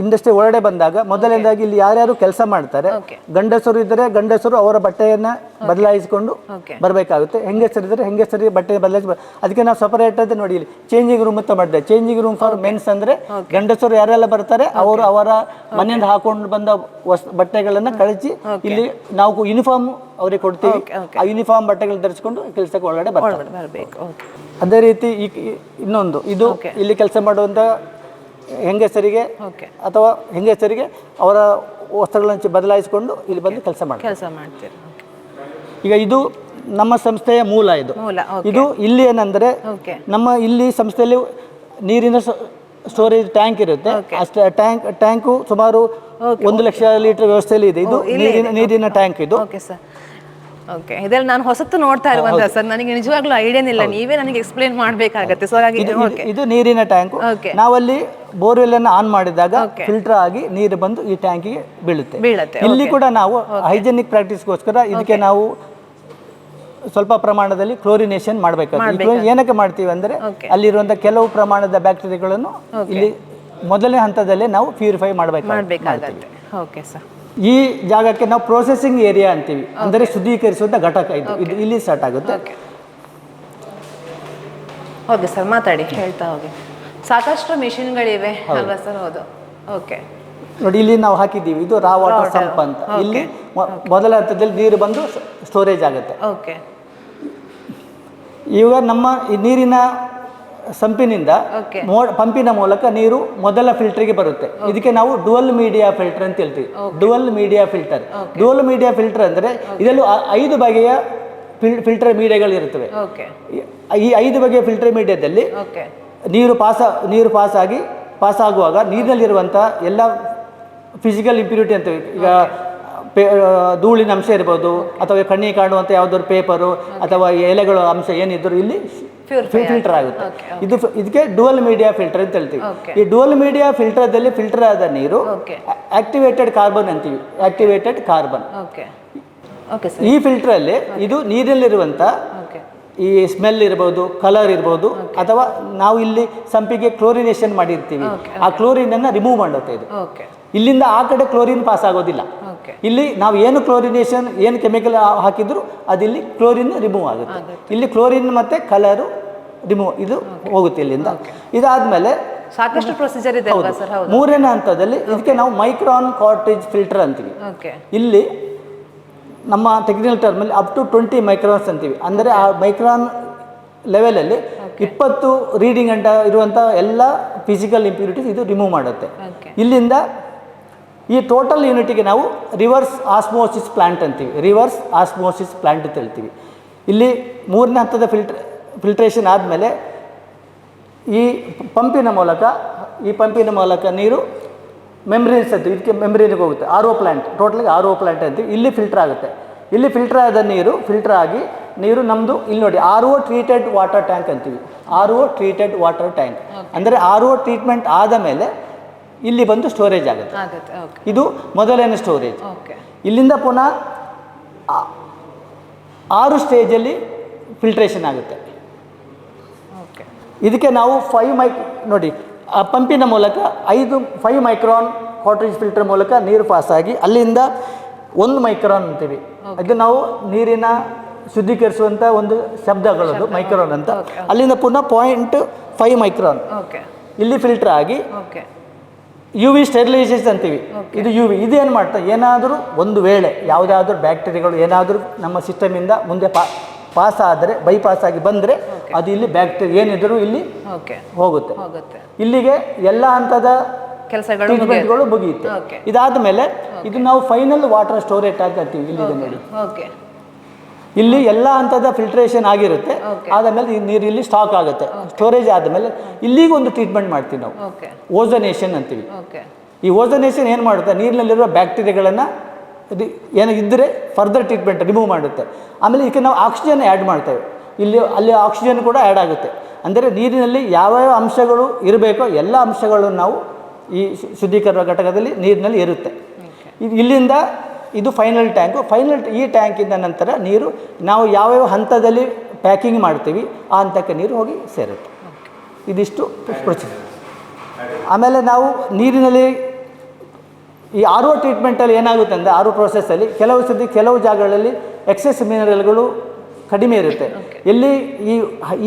ಇಂಡಸ್ಟ್ರಿ ಒಳಗಡೆ ಬಂದಾಗ ಮೊದಲನೇದಾಗಿ ಇಲ್ಲಿ ಯಾರ್ಯಾರು ಕೆಲಸ ಮಾಡ್ತಾರೆ, ಗಂಡಸರು ಇದ್ದರೆ ಗಂಡಸರು ಅವರ ಬಟ್ಟೆಯನ್ನ ಬದಲಾಯಿಸಿಕೊಂಡು ಬರಬೇಕಾಗುತ್ತೆ. ಹೆಂಗಸರು ಇದ್ದರೆ ಹೆಂಗಸರಿಗೆ ಬಟ್ಟೆ ಬದಲಾಯಿಸಿ, ಅದಕ್ಕೆ ನಾವು ಸಪರೇಟ್ ಅಂತ ನೋಡಿ ಇಲ್ಲಿ ಚೇಂಜಿಂಗ್ ರೂಮ್ ಅಂತ ಮಾಡಿದೆ. ಚೇಂಜಿಂಗ್ ರೂಮ್ ಫಾರ್ ಮೆನ್ಸ್ ಅಂದ್ರೆ ಗಂಡಸರು ಯಾರೆಲ್ಲ ಬರ್ತಾರೆ ಅವರು ಅವರ ಮನೆಯಿಂದ ಹಾಕೊಂಡು ಬಂದ ಬಟ್ಟೆಗಳನ್ನ ಕಳಿಸಿ ಇಲ್ಲಿ ನಾವು ಯೂನಿಫಾರ್ಮ್ ಅವ್ರಿಗೆ ಕೊಡ್ತೀವಿ. ಆ ಯೂನಿಫಾರ್ಮ್ ಬಟ್ಟೆಗಳು ಧರಿಸಿಕೊಂಡು ಕೆಲಸಕ್ಕೆ ಒಳಗಡೆ ಬರಬೇಕು. ಅದೇ ರೀತಿ ಇನ್ನೊಂದು ಇದು ಇಲ್ಲಿ ಕೆಲಸ ಮಾಡುವಂತ ಹೆಂಗಸರಿಗೆ ಅಥವಾ ಹೆಂಗಸರಿಗೆ ಅವರ ವಸ್ತ್ರಗಳನ್ನು ಬದಲಾಯಿಸಿಕೊಂಡು ಇಲ್ಲಿ ಬಂದು ಕೆಲಸ ಮಾಡ್ತಾರೆ. ಈಗ ಇದು ನಮ್ಮ ಸಂಸ್ಥೆಯ ಮೂಲ. ಇದು ಇಲ್ಲಿ ಏನಂದ್ರೆ ನಮ್ಮ ಇಲ್ಲಿ ಸಂಸ್ಥೆಯಲ್ಲಿ ನೀರಿನ ಸ್ಟೋರೇಜ್ ಟ್ಯಾಂಕ್ ಇರುತ್ತೆ. ಟ್ಯಾಂಕು ಸುಮಾರು 1 ಲಕ್ಷ ಲೀಟರ್ ವ್ಯವಸ್ಥೆಯಲ್ಲಿ ಇದೆ. ಇದು ನೀರಿನ ಟ್ಯಾಂಕ್ ಇದು. ಓಕೆ, ಇದೆಲ್ಲ ನಾನು ಹೊಸತು ನೋಡ್ತಾ ಇರುವಂತ ಸರ್, ನನಗೆ ನಿಜವಾಗ್ಲೂ ಐಡಿಯಾನಿಲ್ಲ, ನೀವೇ ನನಗೆ ಎಕ್ಸ್ಪ್ಲೇನ್ ಮಾಡಬೇಕಾಗತ್ತೆ. ಸೊ ಹಾಗಾಗಿ ಇದು ನೀರಿನ ಟ್ಯಾಂಕ್. Okay. ನಾವಲ್ಲಿ ಬೋರ್ವೆಲ್ ಅನ್ನು ಆನ್ ಮಾಡಿದಾಗ ಫಿಲ್ಟರ್ ಆಗಿ ನೀರು ಬಂದು ಈ ಟ್ಯಾಂಕಿಗೆ ಬೀಳುತ್ತೆ. ಇಲ್ಲಿ ಕೂಡ ನಾವು ಹೈಜೆನಿಕ್ ಪ್ರಾಕ್ಟೀಸ್ಗೋಸ್ಕರ ಇದಕ್ಕೆ ನಾವು ಸ್ವಲ್ಪ ಪ್ರಮಾಣದಲ್ಲಿ ಕ್ಲೋರಿನೇಷನ್ ಮಾಡಬೇಕಾಗುತ್ತೆ. ಏನಕ್ಕೆ ಮಾಡ್ತೀವಿ ಅಂದರೆ ಅಲ್ಲಿರುವಂಥ ಕೆಲವು ಪ್ರಮಾಣದ ಬ್ಯಾಕ್ಟೀರಿಯಾಗಳನ್ನು ಇಲ್ಲಿ ಮೊದಲನೇ ಹಂತದಲ್ಲೇ ನಾವು ಪ್ಯೂರಿಫೈ ಮಾಡಬೇಕಾಗುತ್ತೆ. Okay sir. ಈ ಜಾಗಕ್ಕೆ ನಾವು ಪ್ರೊಸೆಸಿಂಗ್ ಏರಿಯಾ ಅಂತೀವಿ, ಅಂದರೆ ಶುದ್ಧೀಕರಿಸುವಂಥ ಘಟಕ. ಇದು ಇಲ್ಲಿ ಸ್ಟಾರ್ಟ್ ಆಗುತ್ತೆ. ಓಕೆ ಸರ್, ಮಾತಾಡಿ, ಹೇಳ್ತಾ ಹೋಗಿ. ಸಾಕಷ್ಟು ಮಿಷಿನ್ಗಳಿವೆ ಅಲ್ವಾ ಸರ್? ಹೌದು. ಓಕೆ, ನೋಡಿ ಇಲ್ಲಿ ನಾವು ಹಾಕಿದ್ದೀವಿ, ಇದು ರಾ ವಾಟರ್ ಸಂಪ್ ಅಂತ. ಇಲ್ಲಿ ಮೊದಲ ಹಂತದಲ್ಲಿ ನೀರು ಬಂದು ಸ್ಟೋರೇಜ್ ಆಗುತ್ತೆ. ಓಕೆ. ಇವಾಗ ನಮ್ಮ ಈ ನೀರಿನ ಸಂಪಿನಿಂದ ಪಂಪಿನ ಮೂಲಕ ನೀರು ಮೊದಲ ಫಿಲ್ಟರ್ಗೆ ಬರುತ್ತೆ. ಇದಕ್ಕೆ ನಾವು ಡುವಲ್ ಮೀಡಿಯಾ ಫಿಲ್ಟರ್ ಅಂತ ಹೇಳ್ತೀವಿ. ಡುವಲ್ ಮೀಡಿಯಾ ಫಿಲ್ಟರ್ ಅಂದರೆ ಇದರಲ್ಲೂ 5 ಬಗೆಯ ಫಿಲ್ಟರ್ ಮೀಡಿಯಾಗಳು ಇರುತ್ತವೆ. ಈ 5 ಬಗೆಯ ಫಿಲ್ಟರ್ ಮೀಡಿಯಾದಲ್ಲಿ ನೀರು ಪಾಸ್ ಆಗುವಾಗ ನೀರಿನಲ್ಲಿರುವಂಥ ಎಲ್ಲ ಫಿಸಿಕಲ್ ಇಂಪ್ಯೂರಿಟಿ ಅಂತೀವಿ. ಈಗ ಧೂಳಿನ ಅಂಶ ಇರ್ಬೋದು, ಅಥವಾ ಕಣ್ಣಿಗೆ ಕಾಣುವಂಥ ಯಾವುದಾದ್ರು ಪೇಪರು ಅಥವಾ ಎಲೆಗಳ ಅಂಶ ಏನಿದ್ರು ಇಲ್ಲಿ ಫಿಲ್ಟರ್ ಆಗುತ್ತೆ. ಇದಕ್ಕೆ ಡುವಲ್ ಮೀಡಿಯಾ ಫಿಲ್ಟರ್ ಅಂತ ಹೇಳ್ತೀವಿ. ಈ ಡುವಲ್ ಮೀಡಿಯಾ ಫಿಲ್ಟರ್ದಲ್ಲಿ ಫಿಲ್ಟರ್ ಆದ ನೀರು ಆಕ್ಟಿವೇಟೆಡ್ ಕಾರ್ಬನ್ ಅಂತೀವಿ. ಈ ಫಿಲ್ಟರಲ್ಲಿ ಇದು ನೀರಲ್ಲಿರುವಂಥ ಈ ಸ್ಮೆಲ್ ಇರ್ಬೋದು, ಕಲರ್ ಇರ್ಬೋದು, ಅಥವಾ ನಾವು ಇಲ್ಲಿ ಸಂಪಿಗೆ ಕ್ಲೋರಿನೇಷನ್ ಮಾಡಿರ್ತೀವಿ, ಆ ಕ್ಲೋರಿನ್ ಅನ್ನ ರಿಮೂವ್ ಮಾಡುತ್ತೆ ಇದು. ಇಲ್ಲಿಂದ ಆ ಕಡೆ ಕ್ಲೋರಿನ್ ಪಾಸ್ ಆಗೋದಿಲ್ಲ. ಇಲ್ಲಿ ನಾವು ಏನು ಕ್ಲೋರಿನೇಷನ್ ಏನು ಕೆಮಿಕಲ್ ಹಾಕಿದ್ರು ಅದಿಲ್ಲಿ ಕ್ಲೋರಿನ್ ರಿಮೂವ್ ಆಗುತ್ತೆ. ಇಲ್ಲಿ ಕ್ಲೋರಿನ್ ಮತ್ತೆ ಕಲರು ರಿಮೂವ್ ಇದು ಹೋಗುತ್ತೆ ಇಲ್ಲಿಂದ. ಇದಾದ್ಮೇಲೆ ಸಾಕಷ್ಟು ಪ್ರೊಸೀಜರ್ ಇದೆ ಅಲ್ವಾ ಸರ್? ಹೌದು. ಮೂರನೇ ಹಂತದಲ್ಲಿ ಇದಕ್ಕೆ ನಾವು ಮೈಕ್ರಾನ್ ಕಾರ್ಟ್ರಿಜ್ ಫಿಲ್ಟರ್ ಅಂತೀವಿ. ಇಲ್ಲಿ ನಮ್ಮ ಟೆಕ್ನಿಕಲ್ ಟರ್ಮಲ್ಲಿ ಅಪ್ ಟು 20 ಮೈಕ್ರಾನ್ಸ್ ಅಂತೀವಿ. ಅಂದರೆ ಆ ಮೈಕ್ರಾನ್ ಲೆವೆಲಲ್ಲಿ 20 ರೀಡಿಂಗ್ ಅಂತ ಇರುವಂಥ ಎಲ್ಲ ಫಿಸಿಕಲ್ ಇಂಪ್ಯೂರಿಟೀಸ್ ಇದು ರಿಮೂವ್ ಮಾಡುತ್ತೆ. ಇಲ್ಲಿಂದ ಈ ಟೋಟಲ್ ಯೂನಿಟಿಗೆ ನಾವು ರಿವರ್ಸ್ ಆಸ್ಮೋಸಿಸ್ ಪ್ಲಾಂಟ್ ಅಂತೀವಿ. ಅಂತ ಹೇಳ್ತೀವಿ. ಇಲ್ಲಿ ಮೂರನೇ ಹಂತದ ಫಿಲ್ಟ್ರೇಷನ್ ಆದಮೇಲೆ ಈ ಪಂಪಿನ ಮೂಲಕ ನೀರು ಮೆಮ್ಬ್ರೇನ್ಸ್ ಅಂತೀವಿ. ಇದಕ್ಕೆ ಮೆಮ್ಬ್ರೇನ್ಗೆ ಹೋಗುತ್ತೆ. ಟೋಟಲ್ಗೆ RO ಪ್ಲಾಂಟ್ ಅಂತೀವಿ. ಇಲ್ಲಿ ಫಿಲ್ಟರ್ ಆಗುತ್ತೆ. ಇಲ್ಲಿ ಫಿಲ್ಟರ್ ಆದ ನೀರು ಫಿಲ್ಟರ್ ಆಗಿ ನೀರು ನಮ್ಮದು ಇಲ್ಲಿ ನೋಡಿ RO ಟ್ರೀಟೆಡ್ ವಾಟರ್ ಟ್ಯಾಂಕ್ ಅಂತೀವಿ. ಅಂದರೆ RO ಟ್ರೀಟ್ಮೆಂಟ್ ಆದ ಮೇಲೆ ಇಲ್ಲಿ ಬಂದು ಸ್ಟೋರೇಜ್ ಆಗುತ್ತೆ. ಇದು ಮೊದಲನೇ ಸ್ಟೋರೇಜ್. ಇಲ್ಲಿಂದ ಪುನಃ 6 ಸ್ಟೇಜಲ್ಲಿ ಫಿಲ್ಟ್ರೇಷನ್ ಆಗುತ್ತೆ. ಇದಕ್ಕೆ ನಾವು ನೋಡಿ ಆ ಪಂಪಿನ ಮೂಲಕ 5 ಮೈಕ್ರಾನ್ ಕಾರ್ಟ್ರಿಜ್ ಫಿಲ್ಟರ್ ಮೂಲಕ ನೀರು ಪಾಸಾಗಿ ಅಲ್ಲಿಂದ 1 ಮೈಕ್ರಾನ್ ಅಂತೀವಿ. ಅದು ನಾವು ನೀರಿನ ಶುದ್ಧೀಕರಿಸುವಂಥ ಒಂದು ಶಬ್ದಗಳದು ಮೈಕ್ರಾನ್ ಅಂತ. ಅಲ್ಲಿಂದ ಪುನಃ 0.5 ಮೈಕ್ರಾನ್ ಇಲ್ಲಿ ಫಿಲ್ಟರ್ ಆಗಿ UV ಸ್ಟೆರಿಲೈಸೇಷನ್ ಅಂತೀವಿ. ಇದು UV ಇದೇನು ಮಾಡ್ತಾ ಏನಾದರೂ ಒಂದು ವೇಳೆ ಯಾವುದಾದ್ರೂ ಬ್ಯಾಕ್ಟೀರಿಯಾಗಳು ಏನಾದರೂ ನಮ್ಮ ಸಿಸ್ಟಮಿಂದ ಮುಂದೆ ಪಾಸ್ ಆದರೆ ಬೈಪಾಸ್ ಆಗಿ ಬಂದರೆ ಅದು ಇಲ್ಲಿ ಬ್ಯಾಕ್ಟೀರಿಯಾ ಏನಿದ್ರು ಇಲ್ಲಿ ಹೋಗುತ್ತೆ. ಇಲ್ಲಿಗೆ ಎಲ್ಲ ಹಂತದ ಟ್ರೀಟ್ಮೆಂಟ್ಗಳು ಮುಗಿಯುತ್ತೆ. ಇದಾದ ಮೇಲೆ ಇದು ನಾವು ಫೈನಲ್ ವಾಟರ್ ಸ್ಟೋರೇಜ್ ಟ್ಯಾಂಕ್ ಅಂತೀವಿ. ಇಲ್ಲಿದೆ ನೋಡಿ, ಇಲ್ಲಿ ಎಲ್ಲ ಹಂತದ ಫಿಲ್ಟ್ರೇಷನ್ ಆಗಿರುತ್ತೆ. ಆದಮೇಲೆ ಈ ನೀರು ಇಲ್ಲಿ ಸ್ಟಾಕ್ ಆಗುತ್ತೆ. ಸ್ಟೋರೇಜ್ ಆದಮೇಲೆ ಇಲ್ಲಿಗೆ ಒಂದು ಟ್ರೀಟ್ಮೆಂಟ್ ಮಾಡ್ತೀವಿ ನಾವು, ಓಝೋನೇಷನ್ ಅಂತೀವಿ. ಈ ಓಝೋನೇಷನ್ ಏನು ಮಾಡುತ್ತೆ, ನೀರಿನಲ್ಲಿರುವ ಬ್ಯಾಕ್ಟೀರಿಯಾಗಳನ್ನು ಇದು ಏನಾಗಿದ್ದರೆ ಫರ್ದರ್ ಟ್ರೀಟ್ಮೆಂಟ್ ರಿಮೂವ್ ಮಾಡುತ್ತೆ. ಆಮೇಲೆ ಇದಕ್ಕೆ ನಾವು ಆಕ್ಸಿಜನ್ ಆ್ಯಡ್ ಮಾಡ್ತೇವೆ. ಅಲ್ಲಿ ಆಕ್ಸಿಜನ್ ಕೂಡ ಆ್ಯಡ್ ಆಗುತ್ತೆ. ಅಂದರೆ ನೀರಿನಲ್ಲಿ ಯಾವ್ಯಾವ ಅಂಶಗಳು ಇರಬೇಕೋ ಎಲ್ಲ ಅಂಶಗಳನ್ನು ನಾವು ಈ ಶುದ್ಧೀಕರಣ ಘಟಕದಲ್ಲಿ ನೀರಿನಲ್ಲಿ ಇರುತ್ತೆ. ಇಲ್ಲಿಂದ ಇದು ಫೈನಲ್ ಟ್ಯಾಂಕು. ಈ ಟ್ಯಾಂಕಿಂದ ನಂತರ ನೀರು ನಾವು ಯಾವ್ಯಾವ ಹಂತದಲ್ಲಿ ಪ್ಯಾಕಿಂಗ್ ಮಾಡ್ತೀವಿ ಆ ಹಂತಕ್ಕೆ ನೀರು ಹೋಗಿ ಸೇರುತ್ತೆ. ಇದಿಷ್ಟು ಪ್ರೊಸೀಜರ್. ಆಮೇಲೆ ನಾವು ನೀರಿನಲ್ಲಿ ಈ RO ಟ್ರೀಟ್ಮೆಂಟಲ್ಲಿ ಏನಾಗುತ್ತೆ ಅಂದರೆ RO ಪ್ರೋಸೆಸ್ಸಲ್ಲಿ ಕೆಲವು ಜಾಗಗಳಲ್ಲಿ ಎಕ್ಸೆಸ್ ಮಿನರಲ್ಗಳು ಕಡಿಮೆ ಇರುತ್ತೆ. ಎಲ್ಲಿ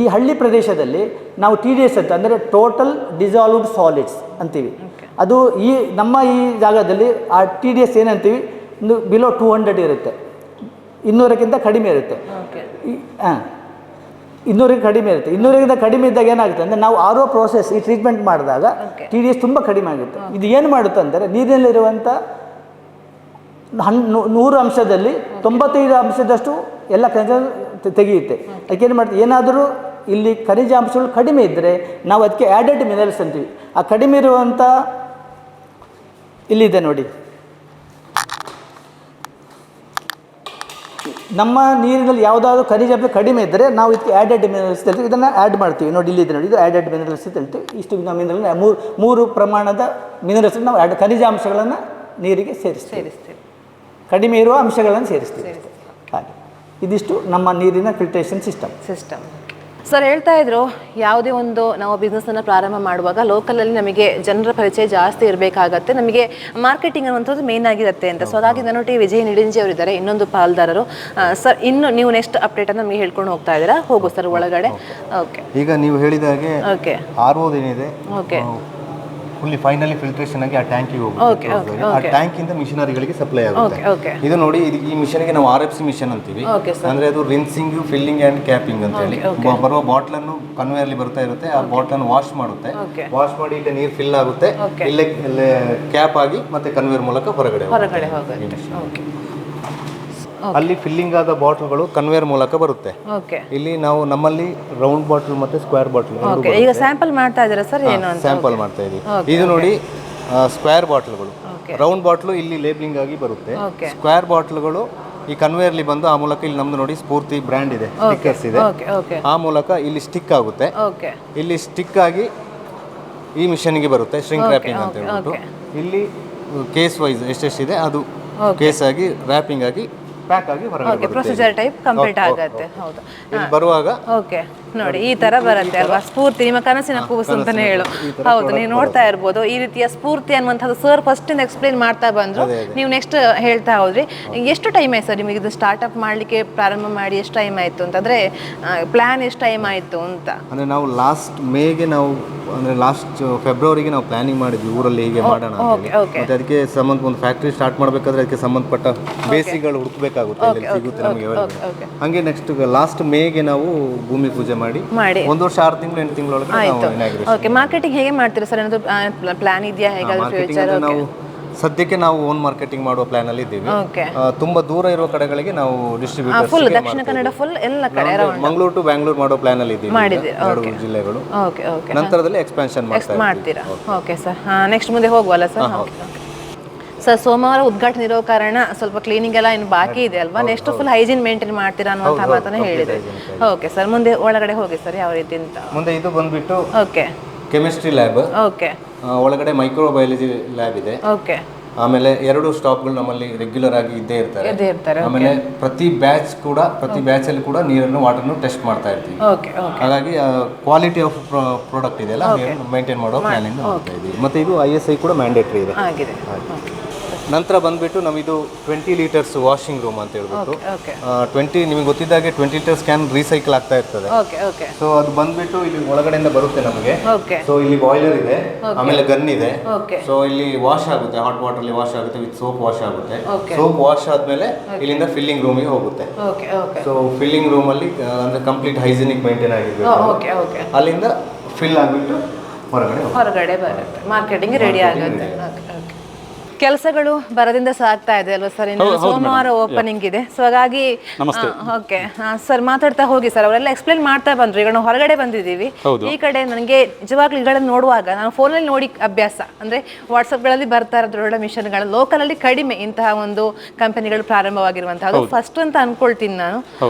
ಈ ಹಳ್ಳಿ ಪ್ರದೇಶದಲ್ಲಿ ನಾವು TDS ಅಂತ ಅಂದರೆ ಟೋಟಲ್ ಡಿಸಾಲ್ವ್ಡ್ ಸಾಲಿಡ್ಸ್ ಅಂತೀವಿ. ಅದು ನಮ್ಮ ಈ ಜಾಗದಲ್ಲಿ ಆ TDS ಏನಂತೀವಿ ಬಿಲೋ 200 ಇರುತ್ತೆ. 200ಕ್ಕಿಂತ ಕಡಿಮೆ ಇರುತ್ತೆ. 200ಕ್ಕೆ ಕಡಿಮೆ ಇರುತ್ತೆ. 200ಕ್ಕಿಂತ ಕಡಿಮೆ ಇದ್ದಾಗ ಏನಾಗುತ್ತೆ ಅಂದರೆ ನಾವು RO ಪ್ರೋಸೆಸ್ ಈ ಟ್ರೀಟ್ಮೆಂಟ್ ಮಾಡಿದಾಗ TDS ತುಂಬ ಕಡಿಮೆ ಆಗುತ್ತೆ. ಇದು ಏನು ಮಾಡುತ್ತೆ ಅಂದರೆ ನೀರಿನಲ್ಲಿರುವಂಥ 100 ಅಂಶದಲ್ಲಿ 95 ಅಂಶದಷ್ಟು ಎಲ್ಲ ಖನಿಜ ತೆಗೆಯುತ್ತೆ. ಅದಕ್ಕೇನು ಮಾಡ್ತೀವಿ, ಏನಾದರೂ ಇಲ್ಲಿ ಖನಿಜಾಂಶಗಳು ಕಡಿಮೆ ಇದ್ದರೆ ನಾವು ಅದಕ್ಕೆ ಆ್ಯಡೆಡ್ ಮಿನರಲ್ಸ್ ಅಂತೀವಿ. ಆ ಕಡಿಮೆ ಇರುವಂಥ ಇಲ್ಲಿದೆ ನೋಡಿ, ನಮ್ಮ ನೀರಿನಲ್ಲಿ ಯಾವುದಾದ್ರು ಖನಿಜಾಂಶ ಕಡಿಮೆ ಇದ್ದರೆ ನಾವು ಇದಕ್ಕೆ ಆ್ಯಡೆಡ್ ಮಿನರಲ್ಸ್ ಹೇಳ್ತೀವಿ, ಇದನ್ನು ಆ್ಯಡ್ ಮಾಡ್ತೀವಿ. ನೋಡಿ ಇಲ್ಲಿದೆ ನೋಡಿ, ಇದು ಆ್ಯಡೆಡ್ ಮಿನರಲ್ಸ್ ಅಂತ ಹೇಳ್ತೀವಿ. ಇಷ್ಟು ಮಿನರಲ್ ಮೂರು ಪ್ರಮಾಣದ ಮಿನರಲ್ಸ್ ನಾವು ಖನಿಜಾಂಶಗಳನ್ನು ನೀರಿಗೆ ಸೇರಿಸ್ತೀವಿ. ಕಡಿಮೆ ಇರುವ ಅಂಶಗಳನ್ನು ಸೇರಿಸ್ತೀವಿ. ಹಾಗೆ ಇದಿಷ್ಟು ನಮ್ಮ ನೀರಿನ ಫಿಲ್ಟ್ರೇಷನ್ ಸಿಸ್ಟಮ್. ಸರ್ ಹೇಳ್ತಾ ಇದ್ರು, ಯಾವುದೇ ಒಂದು ನಾವು ಬಿಸ್ನೆಸ್ಸನ್ನು ಪ್ರಾರಂಭ ಮಾಡುವಾಗ ಲೋಕಲಲ್ಲಿ ನಮಗೆ ಜನರ ಪರಿಚಯ ಜಾಸ್ತಿ ಇರಬೇಕಾಗತ್ತೆ, ನಮಗೆ ಮಾರ್ಕೆಟಿಂಗ್ ಅನ್ನುವಂಥದ್ದು ಮೇನ್ ಆಗಿರುತ್ತೆ ಅಂತ. ಸೊ ಹಾಗಾಗಿ ನನ್ನೊಟ್ಟಿಗೆ ವಿಜಯ್ ನಿಡಿಂಜಿ ಅವರಿದ್ದಾರೆ, ಇನ್ನೊಂದು ಪಾಲ್ದಾರರು. ಸರ್ ಇನ್ನು ನೀವು ನೆಕ್ಸ್ಟ್ ಅಪ್ಡೇಟನ್ನು ನಮಗೆ ಹೇಳ್ಕೊಂಡು ಹೋಗ್ತಾ ಇದ್ದೀರಾ, ಹೋಗು ಸರ್ ಒಳಗಡೆ. ಓಕೆ, ಈಗ ನೀವು ಹೇಳಿದ ಹಾಗೆ ಓಕೆ RO ಏನಿದೆ ಓಕೆ ಫುಲ್ಲಿ ಫೈನಲಿ ಫಿಲ್ಟ್ರೇಷನ್ ಆಗಿ ಆ ಟ್ಯಾಂಕಿಗೆ ಹೋಗುತ್ತೆ. ಆ ಟ್ಯಾಂಕಿಂದ ಮಿಷನರಿಗಳಿಗೆ ಸಪ್ಲೈ ಆಗುತ್ತೆ. ಇದು ನೋಡಿ, ಈ ಮಿಷನ್ಗೆ ನಾವು RFC ಮಿಷನ್ ಅಂತೀವಿ. ಅಂದ್ರೆ ಅದು ರಿನ್ಸಿಂಗ್, ಫಿಲ್ಲಿಂಗ್ ಅಂಡ್ ಕ್ಯಾಪಿಂಗ್ ಅಂತ ಹೇಳಿ. ಬರುವ ಬಾಟ್ಲ್ ಅನ್ನು ಕನ್ವೇಯರ್ ಅಲ್ಲಿ ಬರ್ತಾ ಇರುತ್ತೆ, ಆ ಬಾಟ್ಲ್ ಅನ್ನು ವಾಶ್ ಮಾಡುತ್ತೆ. ವಾಶ್ ಮಾಡಿ ಇಲ್ಲಿ ನೀರು ಫಿಲ್ ಆಗುತ್ತೆ, ಇಲ್ಲೇ ಕ್ಯಾಪ್ ಆಗಿ ಮತ್ತೆ ಕನ್ವೇಯರ್ ಮೂಲಕ ಹೊರಗಡೆ ಹೋಗುತ್ತೆ. ಅಲ್ಲಿ ಫಿಲ್ಲಿಂಗ್ ಆದ ಬಾಟಲ್ಗಳು ಕನ್ವೇಯರ್ ಮೂಲಕ ಬರುತ್ತೆ. ಇಲ್ಲಿ ನಾವು ನಮ್ಮಲ್ಲಿ ರೌಂಡ್ ಬಾಟಲ್ ಮತ್ತೆ ಸ್ಕ್ವೇರ್ ಬಾಟಲ್ ಈಗ ಸ್ಯಾಂಪಲ್ ಮಾಡ್ತಾ ಇದ್ದೀರಾ ಸರ್? ಏನು ಅಂತ ಸ್ಯಾಂಪಲ್ ಮಾಡ್ತಾ ಇದೀವಿ. ಇದು ನೋಡಿ ಸ್ಕ್ವೇರ್ ಬಾಟಲ್ಗಳು, ರೌಂಡ್ ಬಾಟ್ಲು ಇಲ್ಲಿ ಲೇಬಲಿಂಗ್ ಆಗಿ ಬರುತ್ತೆ. ಸ್ಕ್ವೇರ್ ಬಾಟಲ್ಗಳು ಈ ಕನ್ವೇಯರ್ಲಿ ಬಂದು ಆ ಮೂಲಕ ಇಲ್ಲಿ ನಮ್ದು ನೋಡಿ ಸ್ಫೂರ್ತಿ ಬ್ರ್ಯಾಂಡ್ ಇದೆ, ಸ್ಟಿಕ್ಕರ್ಸ್ ಇದೆ, ಆ ಮೂಲಕ ಇಲ್ಲಿ ಸ್ಟಿಕ್ ಆಗುತ್ತೆ. ಇಲ್ಲಿ ಸ್ಟಿಕ್ ಆಗಿ ಈ ಮಿಷನ್ಗೆ ಬರುತ್ತೆ, ಶ್ರಿಂಕ್ ರ್ಯಾಪಿಂಗ್ ಅಂತ ಹೇಳ್ಬಿಟ್ಟು. ಇಲ್ಲಿ ಕೇಸ್ ವೈಸ್ ಎಷ್ಟೆಷ್ಟಿದೆ ಅದು ಕೇಸ್ ಆಗಿ ರ್ಯಾಪಿಂಗ್ ಆಗಿ ಪ್ಯಾಕ್ ಆಗಿ ಹೊರಗಡೆ ಪ್ರೊಸೀಜರ್ ಟೈಪ್ ಕಂಪ್ಲೀಟ್ ಆಗುತ್ತೆ. ಹೌದು, ಬರುವಾಗ ಓಕೆ ನೋಡಿ ಈ ತರ ಬರುತ್ತೆ ಅಲ್ವಾ, ಸ್ಫೂರ್ತಿ ನಿಮ್ಮ ಕನಸಿನ ಕೂಸು ಅಂತಾನೆ ಹೇಳು. ಹೌದು, ನೀವು ನೋಡ್ತಾ ಇರ್ಬೋದು ಈ ರೀತಿಯ ಸ್ಫೂರ್ತಿ ಅನ್ನುವಂಥದ್ದು ಸರ್ ಫಸ್ಟ್ ಇಂದ ಎಕ್ಸ್ಪ್ಲೇನ್ ಮಾಡ್ತಾ ಬಂದ್ರು, ನೀವು ನೆಕ್ಸ್ಟ್ ಹೇಳ್ತಾ ಹೋದ್ರಿ. ಎಷ್ಟು ಟೈಮ್ ಆಯ್ತು ಸರ್ ನಿಮಗೆ ಇದು ಸ್ಟಾರ್ಟ್ಅಪ್ ಮಾಡ್ಲಿಕ್ಕೆ? ಪ್ರಾರಂಭ ಮಾಡಿ ಎಷ್ಟು ಟೈಮ್ ಆಯ್ತು ಅಂತಂದ್ರೆ, ಪ್ಲಾನ್ ಎಷ್ಟು ಟೈಮ್ ಆಯ್ತು ಅಂತ? ಅಂದ್ರೆ ನಾವು ಲಾಸ್ಟ್ ಮೇಗೆ ನಾವು ಅಂದ್ರೆ ಲಾಸ್ಟ್ ಫೆಬ್ರವರಿಗೆ ನಾವು ಪ್ಲಾನಿಂಗ್ ಮಾಡಿದ್ವಿ ಊರಲ್ಲಿ ಹೀಗೆ ಮಾಡೋಣ ಅಂತ. ಮತ್ತೆ ಅದಕ್ಕೆ ಸಂಬಂಧ ಒಂದು ಫ್ಯಾಕ್ಟ್ರಿ ಸ್ಟಾರ್ಟ್ ಮಾಡಬೇಕಾದ್ರೆ ಅದಕ್ಕೆ ಸಂಬಂಧಪಟ್ಟ ಬೇಸಿಕ್ಗಳು ಹುಡುಕಬೇಕಾಗುತ್ತೆ, ಸಿಗುತ್ತೆ ನಮಗೆ. ಹಂಗೆ ನೆಕ್ಸ್ಟ್ ಲಾಸ್ಟ್ ಮೇಗೆ ನಾವು ಭೂಮಿ ಪೂಜೆ ಮಾಡಿ 1 ವರ್ಷ 6 ತಿಂಗಳು 8 ತಿಂಗಳೊಳಗೆ ನಾವು ಇನಾಗ್ರೇಷನ್. ಓಕೆ, ಮಾರ್ಕೆಟಿಂಗ್ ಹೇಗೆ ಮಾಡ್ತೀರಾ ಸರ್? ಏನಾದರೂ ಪ್ಲಾನ್ ಇದೆಯಾ ಹೇಗಾದ್ರೂ ಫ್ಯೂಚರ್? ನಾವು ಸದ್ಯಕ್ಕೆ ನಾವು ಓನ್ ಮಾರ್ಕೆಟಿಂಗ್ ಮಾಡುವ ಪ್ಲಾನ್ ಅಲ್ಲಿ ಇದ್ದೀವಿ. ತುಂಬಾ ದೂರ ಇರುವ ಕಡೆಗಳಿಗೆ ನಾವು distributor full Dakshina Kannada full ಎಲ್ಲ ಕಡೆ ಮಂಗಳೂರು ಟು ಬ್ಯಾಂಗ್ಳೂರ್ ಮಾಡೋ ಪ್ಲಾನ್ ಅಲ್ಲಿ ಇದ್ದೀವಿ, 2 ಜಿಲ್ಲೆಗಳು. ನಂತರದಲ್ಲಿ ಎಕ್ಸ್ಪಾನ್ಷನ್ ಮಾಡ್ತೀರಾ? ಓಕೆ ಸರ್, ನೆಕ್ಸ್ಟ್ ಮುಂದೆ ಹೋಗುವಲ್ಲ ಸರ್? ಸರ್ ಸೋಮವಾರ ಉದ್ಘಾಟನೆ ಇರೋ ಕಾರಣ ಸ್ವಲ್ಪ ಕ್ಲೀನಿಂಗ್ ಎಲ್ಲ ಇನ್ನು ಬಾಕಿ ಇದೆ ಅಲ್ವಾ? ನೆಕ್ಸ್ಟ್ ಫುಲ್ ಹೈಜೀನ್ ಮೇಂಟೈನ್ ಮಾಡ್ತೀರಾ ಅನ್ನುವಂಥ ಮಾತನ್ನ ಹೇಳಿದ್ರೆ. ಓಕೆ ಸರ್, ಮುಂದೆ ಒಳಗಡೆ ಹೋಗಿ ಸರ್, ಯಾವ ರೀತಿ ಅಂತ? ಮುಂದೆ ಇದು ಬಂದ್ಬಿಟ್ಟು ಓಕೆ ಕೆಮಿಸ್ಟ್ರಿ ಲ್ಯಾಬ್. ಓಕೆ, ಒಳಗಡೆ ಮೈಕ್ರೋಬಯಾಲಜಿ ಲ್ಯಾಬ್ ಇದೆ. ಓಕೆ, ಆಮೇಲೆ 2 ಸ್ಟಾಪ್ಗಳು ನಮ್ಮಲ್ಲಿ ರೆಗ್ಯುಲರ್ ಆಗಿ ಇದ್ದೇ ಇರ್ತಾರೆ. ಆಮೇಲೆ ಪ್ರತಿ ಬ್ಯಾಚ್ ಅಲ್ಲಿ ಕೂಡ ನೀರನ್ನು ವಾಟರ್ನು ಟೆಸ್ಟ್ ಮಾಡ್ತಾ ಇರ್ತೀವಿ. ಹಾಗಾಗಿ ಕ್ವಾಲಿಟಿ ಆಫ್ ಪ್ರಾಡಕ್ಟ್ ಇದೆಯಲ್ಲ ಮೇಂಟೈನ್ ಮಾಡೋ ಪ್ಲಾನಿಂಗ್ ಮಾಡ್ತಾ ಇದ್ದೀವಿ. ಮತ್ತೆ ಇದು ISI ಕೂಡ ಮ್ಯಾಂಡೇಟರಿ ಇದೆ. ನಂತರ ಬಂದ್ಬಿಟ್ಟು ನಮ್ಮಿದು 20 ಲೀಟರ್ಸ್ ವಾಷಿಂಗ್ ರೂಮ್ ಅಂತ ಹೇಳ್ಬಿಟ್ಟು, 20 ನಿಮಗೆ ಗೊತ್ತಿದ್ದಾಗೆ 20 ಲೀಟರ್ಸ್ ಕ್ಯಾನ್ ರೀಸೈಕಲ್ ಆಗ್ತಾ ಇರ್ತದೆ. ಸೊ ಅದು ಬಂದ್ಬಿಟ್ಟು ಇಲ್ಲಿ ಒಳಗಡೆಯಿಂದ ಬರುತ್ತೆ ನಮಗೆ. ಸೊ ಇಲ್ಲಿ ಬಾಯ್ಲರ್ ಇದೆ, ಆಮೇಲೆ ಗನ್ ಇದೆ. ಸೊ ಇಲ್ಲಿ ವಾಶ್ ಆಗುತ್ತೆ, ಹಾಟ್ ವಾಟರ್ ಅಲ್ಲಿ ವಾಶ್ ಆಗುತ್ತೆ, ವಿತ್ ಸೋಪ್ ವಾಶ್ ಆಗುತ್ತೆ. ಸೋಪ್ ವಾಶ್ ಆದ್ಮೇಲೆ ಇಲ್ಲಿಂದ ಫಿಲ್ಲಿಂಗ್ ರೂಮಿಗೆ ಹೋಗುತ್ತೆ. ಸೊ ಫಿಲ್ಲಿಂಗ್ ರೂಮ್ ಅಲ್ಲಿ ಅಂದ್ರೆ ಕಂಪ್ಲೀಟ್ ಹೈಜಿನಿಕ್ ಮೇಂಟೈನ್ ಆಗಿರ್ಬೇಕು. ಅಲ್ಲಿಂದ ಫಿಲ್ ಆಗಿಬಿಟ್ಟು ಹೊರಗಡೆ ಬರುತ್ತೆ, ಮಾರ್ಕೆಟಿಂಗ್ ರೆಡಿ ಆಗುತ್ತೆ. ಕೆಲಸಗಳು ಬರದಿಂದ ಸಾಗ್ತಾ ಇದೆ ಅಲ್ವಾ ಸರ್? ಇನ್ನು ಸೋಮವಾರ ಓಪನಿಂಗ್ ಇದೆ. ಸೊ ಹಾಗಾಗಿ ಓಕೆ ಸರ್, ಮಾತಾಡ್ತಾ ಹೋಗಿ ಸರ್. ಅವರೆಲ್ಲ ಎಕ್ಸ್ಪ್ಲೇನ್ ಮಾಡ್ತಾ ಬಂದ್ರು. ಈಗ ನಾವು ಹೊರಗಡೆ ಬಂದಿದ್ದೀವಿ. ಈ ಕಡೆ ನನಗೆ ನಿಜವಾಗ್ಲೂ ಇವುಗಳನ್ನು ನೋಡುವಾಗ ನಾನು ಫೋನಲ್ಲಿ ನೋಡಿ ಅಭ್ಯಾಸ, ಅಂದ್ರೆ ವಾಟ್ಸಪ್ಗಳಲ್ಲಿ ಬರ್ತಾ ಇರೋ ದೊಡ್ಡ ಮಿಷನ್ಗಳು ಲೋಕಲಲ್ಲಿ ಕಡಿಮೆ ಇಂತಹ ಒಂದು ಕಂಪನಿಗಳು ಪ್ರಾರಂಭವಾಗಿರುವಂತಹ ಫಸ್ಟ್ ಅಂತ ಅನ್ಕೊಳ್ತೀನಿ ನಾನು,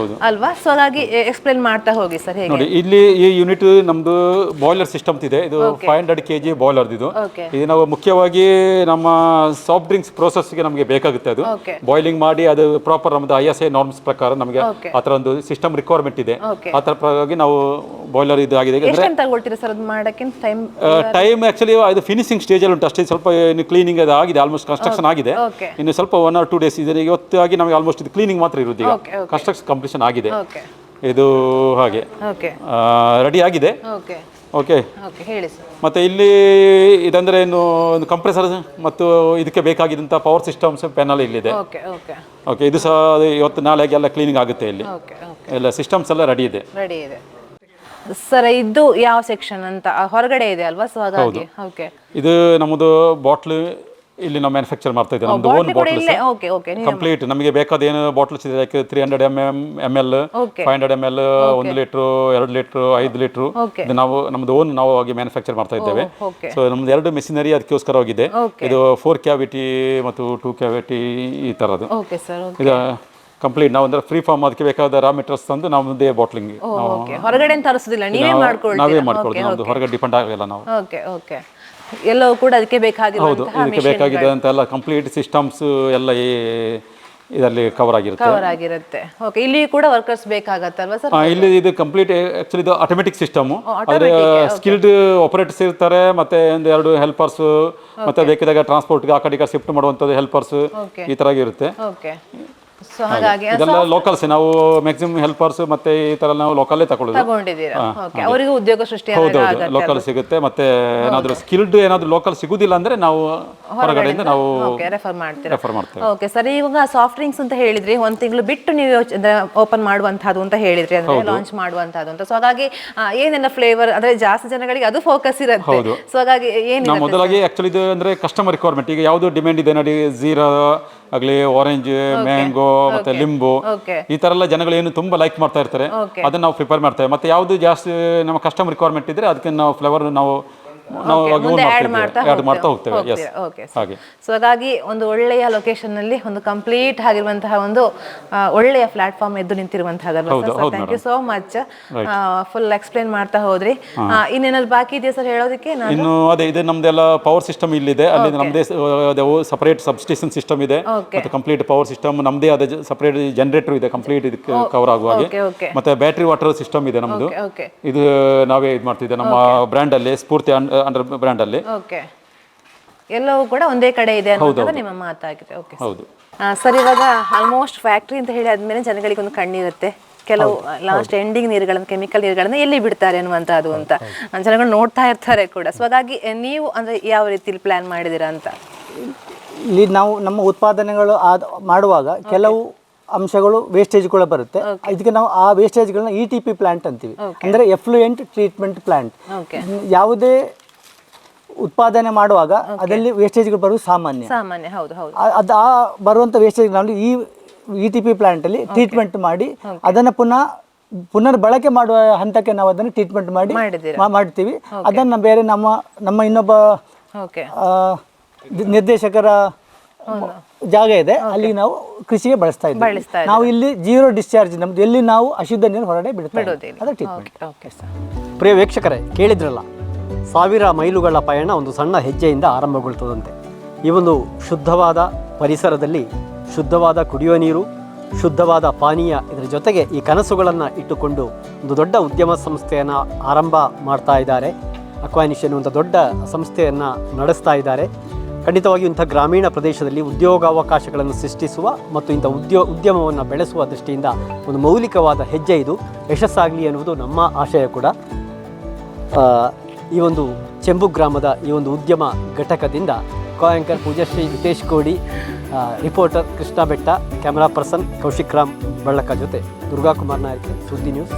ಅಲ್ವಾ? ಸೊ ಹಾಗಾಗಿ ಎಕ್ಸ್ಪ್ಲೇನ್ ಮಾಡ್ತಾ ಹೋಗಿ ಸರ್. ಹೇಗೆ ನೋಡಿ, ಇಲ್ಲಿ ಈ ಯೂನಿಟ್ ನಮ್ದು ಬಾಯ್ಲರ್ ಸಿಸ್ಟಮ್ ಇದೆ. ಇದು 500 kg ಬಾಯ್ಲರ್. ಇದು ನಾವು ಮುಖ್ಯವಾಗಿ ನಮ್ಮ ಸಾಫ್ಟ್ ಡ್ರಿಂಕ್ಸ್ ಪ್ರೋಸೆಸ್ಗೆ ನಮಗೆ ಬೇಕಾಗುತ್ತೆ. ಅದು ಬಾಯ್ಲಿಂಗ್ ಮಾಡಿ ಅದು ಪ್ರಾಪರ್ ನಮ್ದು ISI ನಾರ್ಮ್ಸ್ ಪ್ರಕಾರ ನಮಗೆ ಆ ಥರ ಒಂದು ಸಿಸ್ಟಮ್ ರಿಕ್ವೈರ್ಮೆಂಟ್ ಇದೆ. ಆ ಥರ ಪ್ರಕಾರವಾಗಿ ನಾವು ಬಾಯ್ಲರ್ ಇದು ಆಗಿದೆ. ಟೈಮ್ ಆಕ್ಚುಲಿ ಅದು ಫಿನಿಶಿಂಗ್ ಸ್ಟೇಜ್ ಅಲ್ಲಿ ಉಂಟು ಅಷ್ಟೇ. ಸ್ವಲ್ಪ ಕ್ಲೀನಿಂಗ್ ಅದು ಆಗಿದೆ, ಆಲ್ಮೋಸ್ಟ್ ಕನ್ಸ್ಟ್ರಕ್ಷನ್ ಆಗಿದೆ. ಇನ್ನು ಸ್ವಲ್ಪ 1 or 2 days ಇದೆ. ಇವತ್ತು ಆಗಿ ನಮಗೆ ಆಲ್ಮೋಸ್ಟ್ ಇದು ಕ್ಲೀನಿಂಗ್ ಮಾತ್ರ ಇರುತ್ತೆ. ಈಗ ಕನ್ಸ್ಟ್ರಕ್ಷನ್ ಕಂಪ್ಲೀಷನ್ ಆಗಿದೆ. ಇದು ಹಾಗೆ ರೆಡಿ ಆಗಿದೆ. ಓಕೆ, ಮತ್ತೆ ಇಲ್ಲಿ ಇದಂದ್ರೆ ಏನು ಒಂದು ಕಂಪ್ರೆಸರ್ ಮತ್ತು ಇದಕ್ಕೆ ಬೇಕಾಗಿದ್ದಂಥ ಪವರ್ ಸಿಸ್ಟಮ್ಸ್ ಪ್ಯಾನಲ್ ಇಲ್ಲಿದೆ. ಓಕೆ, ಇದು ಸಹ ಇವತ್ತು ನಾಳೆಗೆ ಎಲ್ಲ ಕ್ಲೀನಿಂಗ್ ಆಗುತ್ತೆ. ಇಲ್ಲಿ ಎಲ್ಲ ಸಿಸ್ಟಮ್ಸ್ ಎಲ್ಲ ರೆಡಿ ಇದೆ. ಸರ್ ಇದು ಯಾವ ಸೆಕ್ಷನ್ ಅಂತ ಹೊರಗಡೆ ಇದೆ ಅಲ್ವಾ? ಸೊ ಹಾಗಾಗಿ ಇದು ನಮ್ಮದು ಬಾಟ್ಲ್ ಇಲ್ಲಿ ನಾವು ಮ್ಯಾನುಫ್ಯಾಕ್ಚರ್ ಮಾಡ್ತಾ ಇದ್ದೇವೆ. ನಮ್ದು ಓನ್ ಬಾಟಲ್ಸ್ ಕಂಪ್ಲೀಟ್ ನಮಗೆ ಬೇಕಾದ ಏನು ಬಾಟಲ್ಸ್ ಇದೆ, 300 ml, 500 ml, 1 litre, 2 litre, 5 litre, ಇದು ನಾವು ನಮ್ದು ಓನ್ ನಾವು ಆಗಿ ಮ್ಯಾನುಫ್ಯಾಕ್ಚರ್ ಮಾಡ್ತಾ ಇದ್ದೇವೆ. ಸೊ ನಮ್ದು 2 ಮೆಷಿನರಿ ಅದಕ್ಕೋಸ್ಕರವಾಗಿದೆ. ಇದು 4 ಕ್ಯಾವಿಟಿ ಮತ್ತು 2 ಕ್ಯಾವಿಟಿ ಈ ಥರದ್ದು. ಇದು ಕಂಪ್ಲೀಟ್ ನಾವು ಅಂದ್ರೆ ಫ್ರೀ ಫಾರ್ಮ್ ಅದಕ್ಕೆ ಬೇಕಾದ ರಾ ಮೆಟೀರಿಯಲ್ಸ್ ತಂದು ನಮ್ಮದೇ ಬಾಟ್ಲಿಂಗ್ ಓಕೆ, ಹೊರಗಡೆ ತರಿಸೋದಿಲ್ಲ, ನೀವೇ ನಾವೇ ಮಾಡ್ಕೊಳ್ತೀರಾ? ಮಾಡ್ಕೊಳ್ಳೋದು, ನಮ್ದು ಹೊರಗಡೆ ಡಿಪೆಂಡ್ ಆಗಲ್ಲ ನಾವು. ಓಕೆ ಓಕೆ, ಎಲ್ಲವೂ ಕೂಡ ಅದಕ್ಕೆ ಹೌದು, ಬೇಕಾಗಿರುವಂತಹ ಇದಕ್ಕೆ ಬೇಕಾಗಿದೆ ಅಂತ ಎಲ್ಲ ಕಂಪ್ಲೀಟ್ ಸಿಸ್ಟಮ್ಸ್ ಎಲ್ಲ ಇದರಲ್ಲಿ ಕವರ್ ಆಗಿರುತ್ತೆ. ಓಕೆ, ಇಲ್ಲಿ ಕೂಡ ವರ್ಕರ್ಸ್ ಬೇಕಾಗತ್ತಲ್ವಾ ಸರ್? ಇಲ್ಲಿ ಇದು ಕಂಪ್ಲೀಟ್ ಆಕ್ಚುಲಿ ಇದು ಆಟೋಮೆಟಿಕ್ ಸಿಸ್ಟಮ್. ಆದರೆ ಸ್ಕಿಲ್ಡ್ ಆಪರೇಟರ್ಸ್ ಇರ್ತಾರೆ, ಮತ್ತೆ ಒಂದು 2 ಹೆಲ್ಪರ್ಸ್, ಮತ್ತೆ ಬೇಕಿದಾಗ ಟ್ರಾನ್ಸ್ಪೋರ್ಟ್ಗೆ ಆ ಕಡೆ ಶಿಫ್ಟ್ ಮಾಡುವಂಥದ್ದು ಹೆಲ್ಪರ್ಸ್, ಈ ತರ ಇರುತ್ತೆ. ಓಕೆ, ಸೊ ಹಾಗಾಗಿ ಇದೆಲ್ಲ ಲೋಕಲ್ಸ್, ನಾವು ಮ್ಯಾಕ್ಸಿಮಮ್ ಹೆಲ್ಪರ್ಸ್ ಮತ್ತೆ ಈ ತರ ನಾವು ಲೋಕಲ್ಲೇ ತಗೊಂಡಿದ್ದೀರಾ? ಓಕೆ, ಅವರಿಗೆ ಉದ್ಯೋಗ ಸೃಷ್ಟಿ ಹೌದು, ಲೋಕಲ್ ಸಿಗುತ್ತೆ. ಮತ್ತೆ ಏನಾದರೂ ಸ್ಕಿಲ್ಡ್ ಏನಾದರೂ ಲೋಕಲ್ ಸಿಗುದಿಲ್ಲ ಅಂದ್ರೆ ನಾವು ಹೊರಗಡೆಯಿಂದ ನಾವು ರೆಫರ್ ಮಾಡ್ತೇವೆ. ಓಕೆ ಸರ್, ಇವಾಗ ಸಾಫ್ಟ್ ಡ್ರಿಂಕ್ಸ್ ಅಂತ ಹೇಳಿದ್ರಿ, 1 ತಿಂಗಳು ಬಿಟ್ಟು ನೀವು ಓಪನ್ ಮಾಡುವಂತಹದ್ದು ಅಂತ ಹೇಳಿದ್ರಿ, ಅಂದ್ರೆ ಲಾಂಚ್ ಮಾಡುವಂತಹದ್ದು ಅಂತ. ಸೊ ಹಾಗಾಗಿ ಏನೆಲ್ಲ ಫ್ಲೇವರ್, ಅಂದ್ರೆ ಜಾಸ್ತಿ ಜನಗಳಿಗೆ ಅದು ಫೋಕಸ್ ಇರುತ್ತೆ. ಸೊ ಹಾಗಾಗಿ ನಾವು ಮೊದಲಾಗಿ ಆಕ್ಚುಲಿ ಇದು ಅಂದ್ರೆ ಕಸ್ಟಮರ್ ರಿಕ್ವೈರ್ಮೆಂಟ್, ಈಗ ಯಾವುದು ಡಿಮ್ಯಾಂಡ್ ಇದೆ ನೋಡಿ, ಜೀರಾ ಆಗಲಿ, ಆರೆಂಜ್, ಮ್ಯಾಂಗೋ, ಮತ್ತೆ ಲಿಂಬು, ಈ ತರ ಎಲ್ಲ ಜನಗಳು ಏನು ತುಂಬಾ ಲೈಕ್ ಮಾಡ್ತಾ ಇರ್ತಾರೆ, ಅದನ್ನ ನಾವು ಪ್ರಿಪೇರ್ ಮಾಡ್ತೇವೆ. ಮತ್ತೆ ಯಾವುದು ಜಾಸ್ತಿ ನಮ್ಮ ಕಸ್ಟಮರ್ ರಿಕ್ವೈರ್ಮೆಂಟ್ ಇದ್ರೆ ಅದಕ್ಕೆ ನಾವು ಫ್ಲೇವರ್ ನಾವು ಆಡ್ ಮಾಡ್ತಾ ಹೋಗ್ತೇವೆ. ಹಾಗೆ ಸೊ ಹಾಗಾಗಿ ಒಂದು ಒಳ್ಳೆಯ ಲೊಕೇಶನ್ ನಲ್ಲಿ ಒಂದು ಕಂಪ್ಲೀಟ್ ಆಗಿರುವಂತಹ ಒಂದು ಒಳ್ಳೆಯ ಪ್ಲಾಟ್ಫಾರ್ಮ್ ಎದ್ದು ನಿಂತಿರುವಂತಹದ್ದು. Thank you so much, full explain ಮಾಡ್ತಾ ಹೋದ್ರಿ. ಇನ್ನೇನಾದ್ರು ಬಾಕಿ ಇದೆಯಾ ಸರ್ ಹೇಳೋದಕ್ಕೆ? ಇನ್ನು ಅದೇ ಇದೆ, ನಮ್ದೆಲ್ಲ ಪವರ್ ಸಿಸ್ಟಮ್ ಇಲ್ಲಿದೆ, ಅಲ್ಲಿ ನಮ್ದೇ ಸಪರೇಟ್ ಸಬ್ಸ್ಟೇಷನ್ ಸಿಸ್ಟಮ್ ಇದೆ, ಮತ್ತೆ ಕಂಪ್ಲೀಟ್ ಪವರ್ ಸಿಸ್ಟಮ್ ನಮ್ದೇ ಆದ ಸಪರೇಟ್ ಜನರೇಟರ್ ಇದೆ, ಕಂಪ್ಲೀಟ್ ಇದಕ್ಕೆ ಕವರ್ ಆಗುವ ಹಾಗೆ. ಮತ್ತೆ ಬ್ಯಾಟ್ರಿ ವಾಟರ್ ಸಿಸ್ಟಮ್ ಇದೆ ನಮ್ದು, ಇದು ನಾವೇ ಇದು ಮಾಡ್ತಿದ್ದೆ ನಮ್ಮ ಬ್ರ್ಯಾಂಡ್ ಅಲ್ಲಿ, ಸ್ಫೂರ್ತಿ ಅಂಡರ್ ಬ್ರ್ಯಾಂಡ್ ಅಲ್ಲಿ. ಓಕೆ, ಎಲ್ಲವೂ ಕೂಡ ಒಂದೇ ಕಡೆ ಇದೆ ಅನ್ನೋದು ನಿಮ್ಮ ಮಾತಾಗಿದೆ. ಓಕೆ ಹೌದು ಸರ್, ಇವಾಗ ಆಲ್ಮೋಸ್ಟ್ ಫ್ಯಾಕ್ಟ್ರಿ ಅಂತ ಹೇಳಿ ಆದ್ಮೇಲೆ ಜನಗಳಿಗೆ ಒಂದು ಕಣ್ಣಿರುತ್ತೆ, ಕೆಲವು ಲಾಸ್ಟ್ ಎಂಡಿಂಗ್ ನೀರುಗಳನ್ನು, ಕೆಮಿಕಲ್ ನೀರುಗಳನ್ನು ಎಲ್ಲಿ ಬಿಡ್ತಾರೆ ಅನ್ನುವಂಥದ್ದು ಅಂತ ಜನಗಳು ನೋಡ್ತಾ ಇರ್ತಾರೆ ಕೂಡ. ಸೊ ಹಾಗಾಗಿ ನೀವು ಅಂದ್ರೆ ಯಾವ ರೀತಿಲಿ ಪ್ಲಾನ್ ಮಾಡಿದ್ದೀರಾ ಅಂತ? ಇಲ್ಲಿ ನಾವು ನಮ್ಮ ಉತ್ಪಾದನೆಗಳು ಮಾಡುವಾಗ ಕೆಲವು ಅಂಶಗಳು ವೇಸ್ಟೇಜ್ ಕೂಡ ಬರುತ್ತೆ. ಇದಕ್ಕೆ ನಾವು ಆ ವೇಸ್ಟೇಜ್ಗಳನ್ನ ETP ಪ್ಲಾಂಟ್ ಅಂತೀವಿ, ಅಂದರೆ ಎಫ್ಲೂಯೆಂಟ್ ಟ್ರೀಟ್ಮೆಂಟ್ ಪ್ಲಾಂಟ್. ಯಾವುದೇ ಉತ್ಪಾದನೆ ಮಾಡುವಾಗ ಅದರಲ್ಲಿ ವೇಸ್ಟೇಜ್ಗಳು ಬರುವುದು ಸಾಮಾನ್ಯ. ಅದು ಆ ಬರುವಂಥ ವೇಸ್ಟೇಜ್ನಲ್ಲಿ ಈ ETP ಪ್ಲಾಂಟಲ್ಲಿ ಟ್ರೀಟ್ಮೆಂಟ್ ಮಾಡಿ ಅದನ್ನು ಪುನರ್ ಬಳಕೆ ಮಾಡುವ ಹಂತಕ್ಕೆ ನಾವು ಅದನ್ನು ಟ್ರೀಟ್ಮೆಂಟ್ ಮಾಡ್ತೀವಿ. ಅದನ್ನು ಬೇರೆ ನಮ್ಮ ಇನ್ನೊಬ್ಬ ನಿರ್ದೇಶಕರ ಜಾಗ ಇದೆ, ಅಲ್ಲಿ ನಾವು ಕೃಷಿಗೆ ಬಳಸ್ತಾ ಇದ್ದೀವಿ. ನಾವು ಇಲ್ಲಿ 0 ಡಿಸ್ಚಾರ್ಜ್, ನಮ್ದು ಎಲ್ಲಿ ನಾವು ಅಶುದ್ಧ ನೀರು ಹೊರಗಡೆ ಪ್ರಿಯ ವೀಕ್ಷಕರೇ, ಕೇಳಿದ್ರಲ್ಲ, 1000 ಮೈಲುಗಳ ಪಯಣ ಒಂದು ಸಣ್ಣ ಹೆಜ್ಜೆಯಿಂದ ಆರಂಭಗೊಳ್ತದಂತೆ. ಈ ಒಂದು ಶುದ್ಧವಾದ ಪರಿಸರದಲ್ಲಿ ಶುದ್ಧವಾದ ಕುಡಿಯುವ ನೀರು, ಶುದ್ಧವಾದ ಪಾನೀಯ, ಇದರ ಜೊತೆಗೆ ಈ ಕನಸುಗಳನ್ನು ಇಟ್ಟುಕೊಂಡು ಒಂದು ದೊಡ್ಡ ಉದ್ಯಮ ಸಂಸ್ಥೆಯನ್ನು ಆರಂಭ ಮಾಡ್ತಾ ಇದ್ದಾರೆ. ಅಕ್ವಾನಿಷನ್ ಒಂದು ದೊಡ್ಡ ಸಂಸ್ಥೆಯನ್ನು ನಡೆಸ್ತಾ ಇದ್ದಾರೆ. ಖಂಡಿತವಾಗಿಯೂ ಇಂಥ ಗ್ರಾಮೀಣ ಪ್ರದೇಶದಲ್ಲಿ ಉದ್ಯೋಗಾವಕಾಶಗಳನ್ನು ಸೃಷ್ಟಿಸುವ ಮತ್ತು ಇಂಥ ಉದ್ಯಮವನ್ನು ಬೆಳೆಸುವ ದೃಷ್ಟಿಯಿಂದ ಒಂದು ಮೌಲಿಕವಾದ ಹೆಜ್ಜೆ ಇದು. ಯಶಸ್ಸಾಗಲಿ ಎನ್ನುವುದು ನಮ್ಮ ಆಶಯ ಕೂಡ. ಈ ಒಂದು ಚೆಂಬು ಗ್ರಾಮದ ಈ ಒಂದು ಉದ್ಯಮ ಘಟಕದಿಂದ ಕೋ-ಆ್ಯಂಕರ್ ಪೂಜಾಶ್ರೀ ವಿತೇಶ್ ಕೋಡಿ, ರಿಪೋರ್ಟರ್ ಕೃಷ್ಣ ಬೆಟ್ಟ, ಕ್ಯಾಮರಾ ಪರ್ಸನ್ ಕೌಶಿಕ್ ರಾಮ್ ಬಳ್ಳಕ ಜೊತೆ ದುರ್ಗಾಕುಮಾರ್ ನಾಯಕ್, ಸುದ್ದಿ ನ್ಯೂಸ್.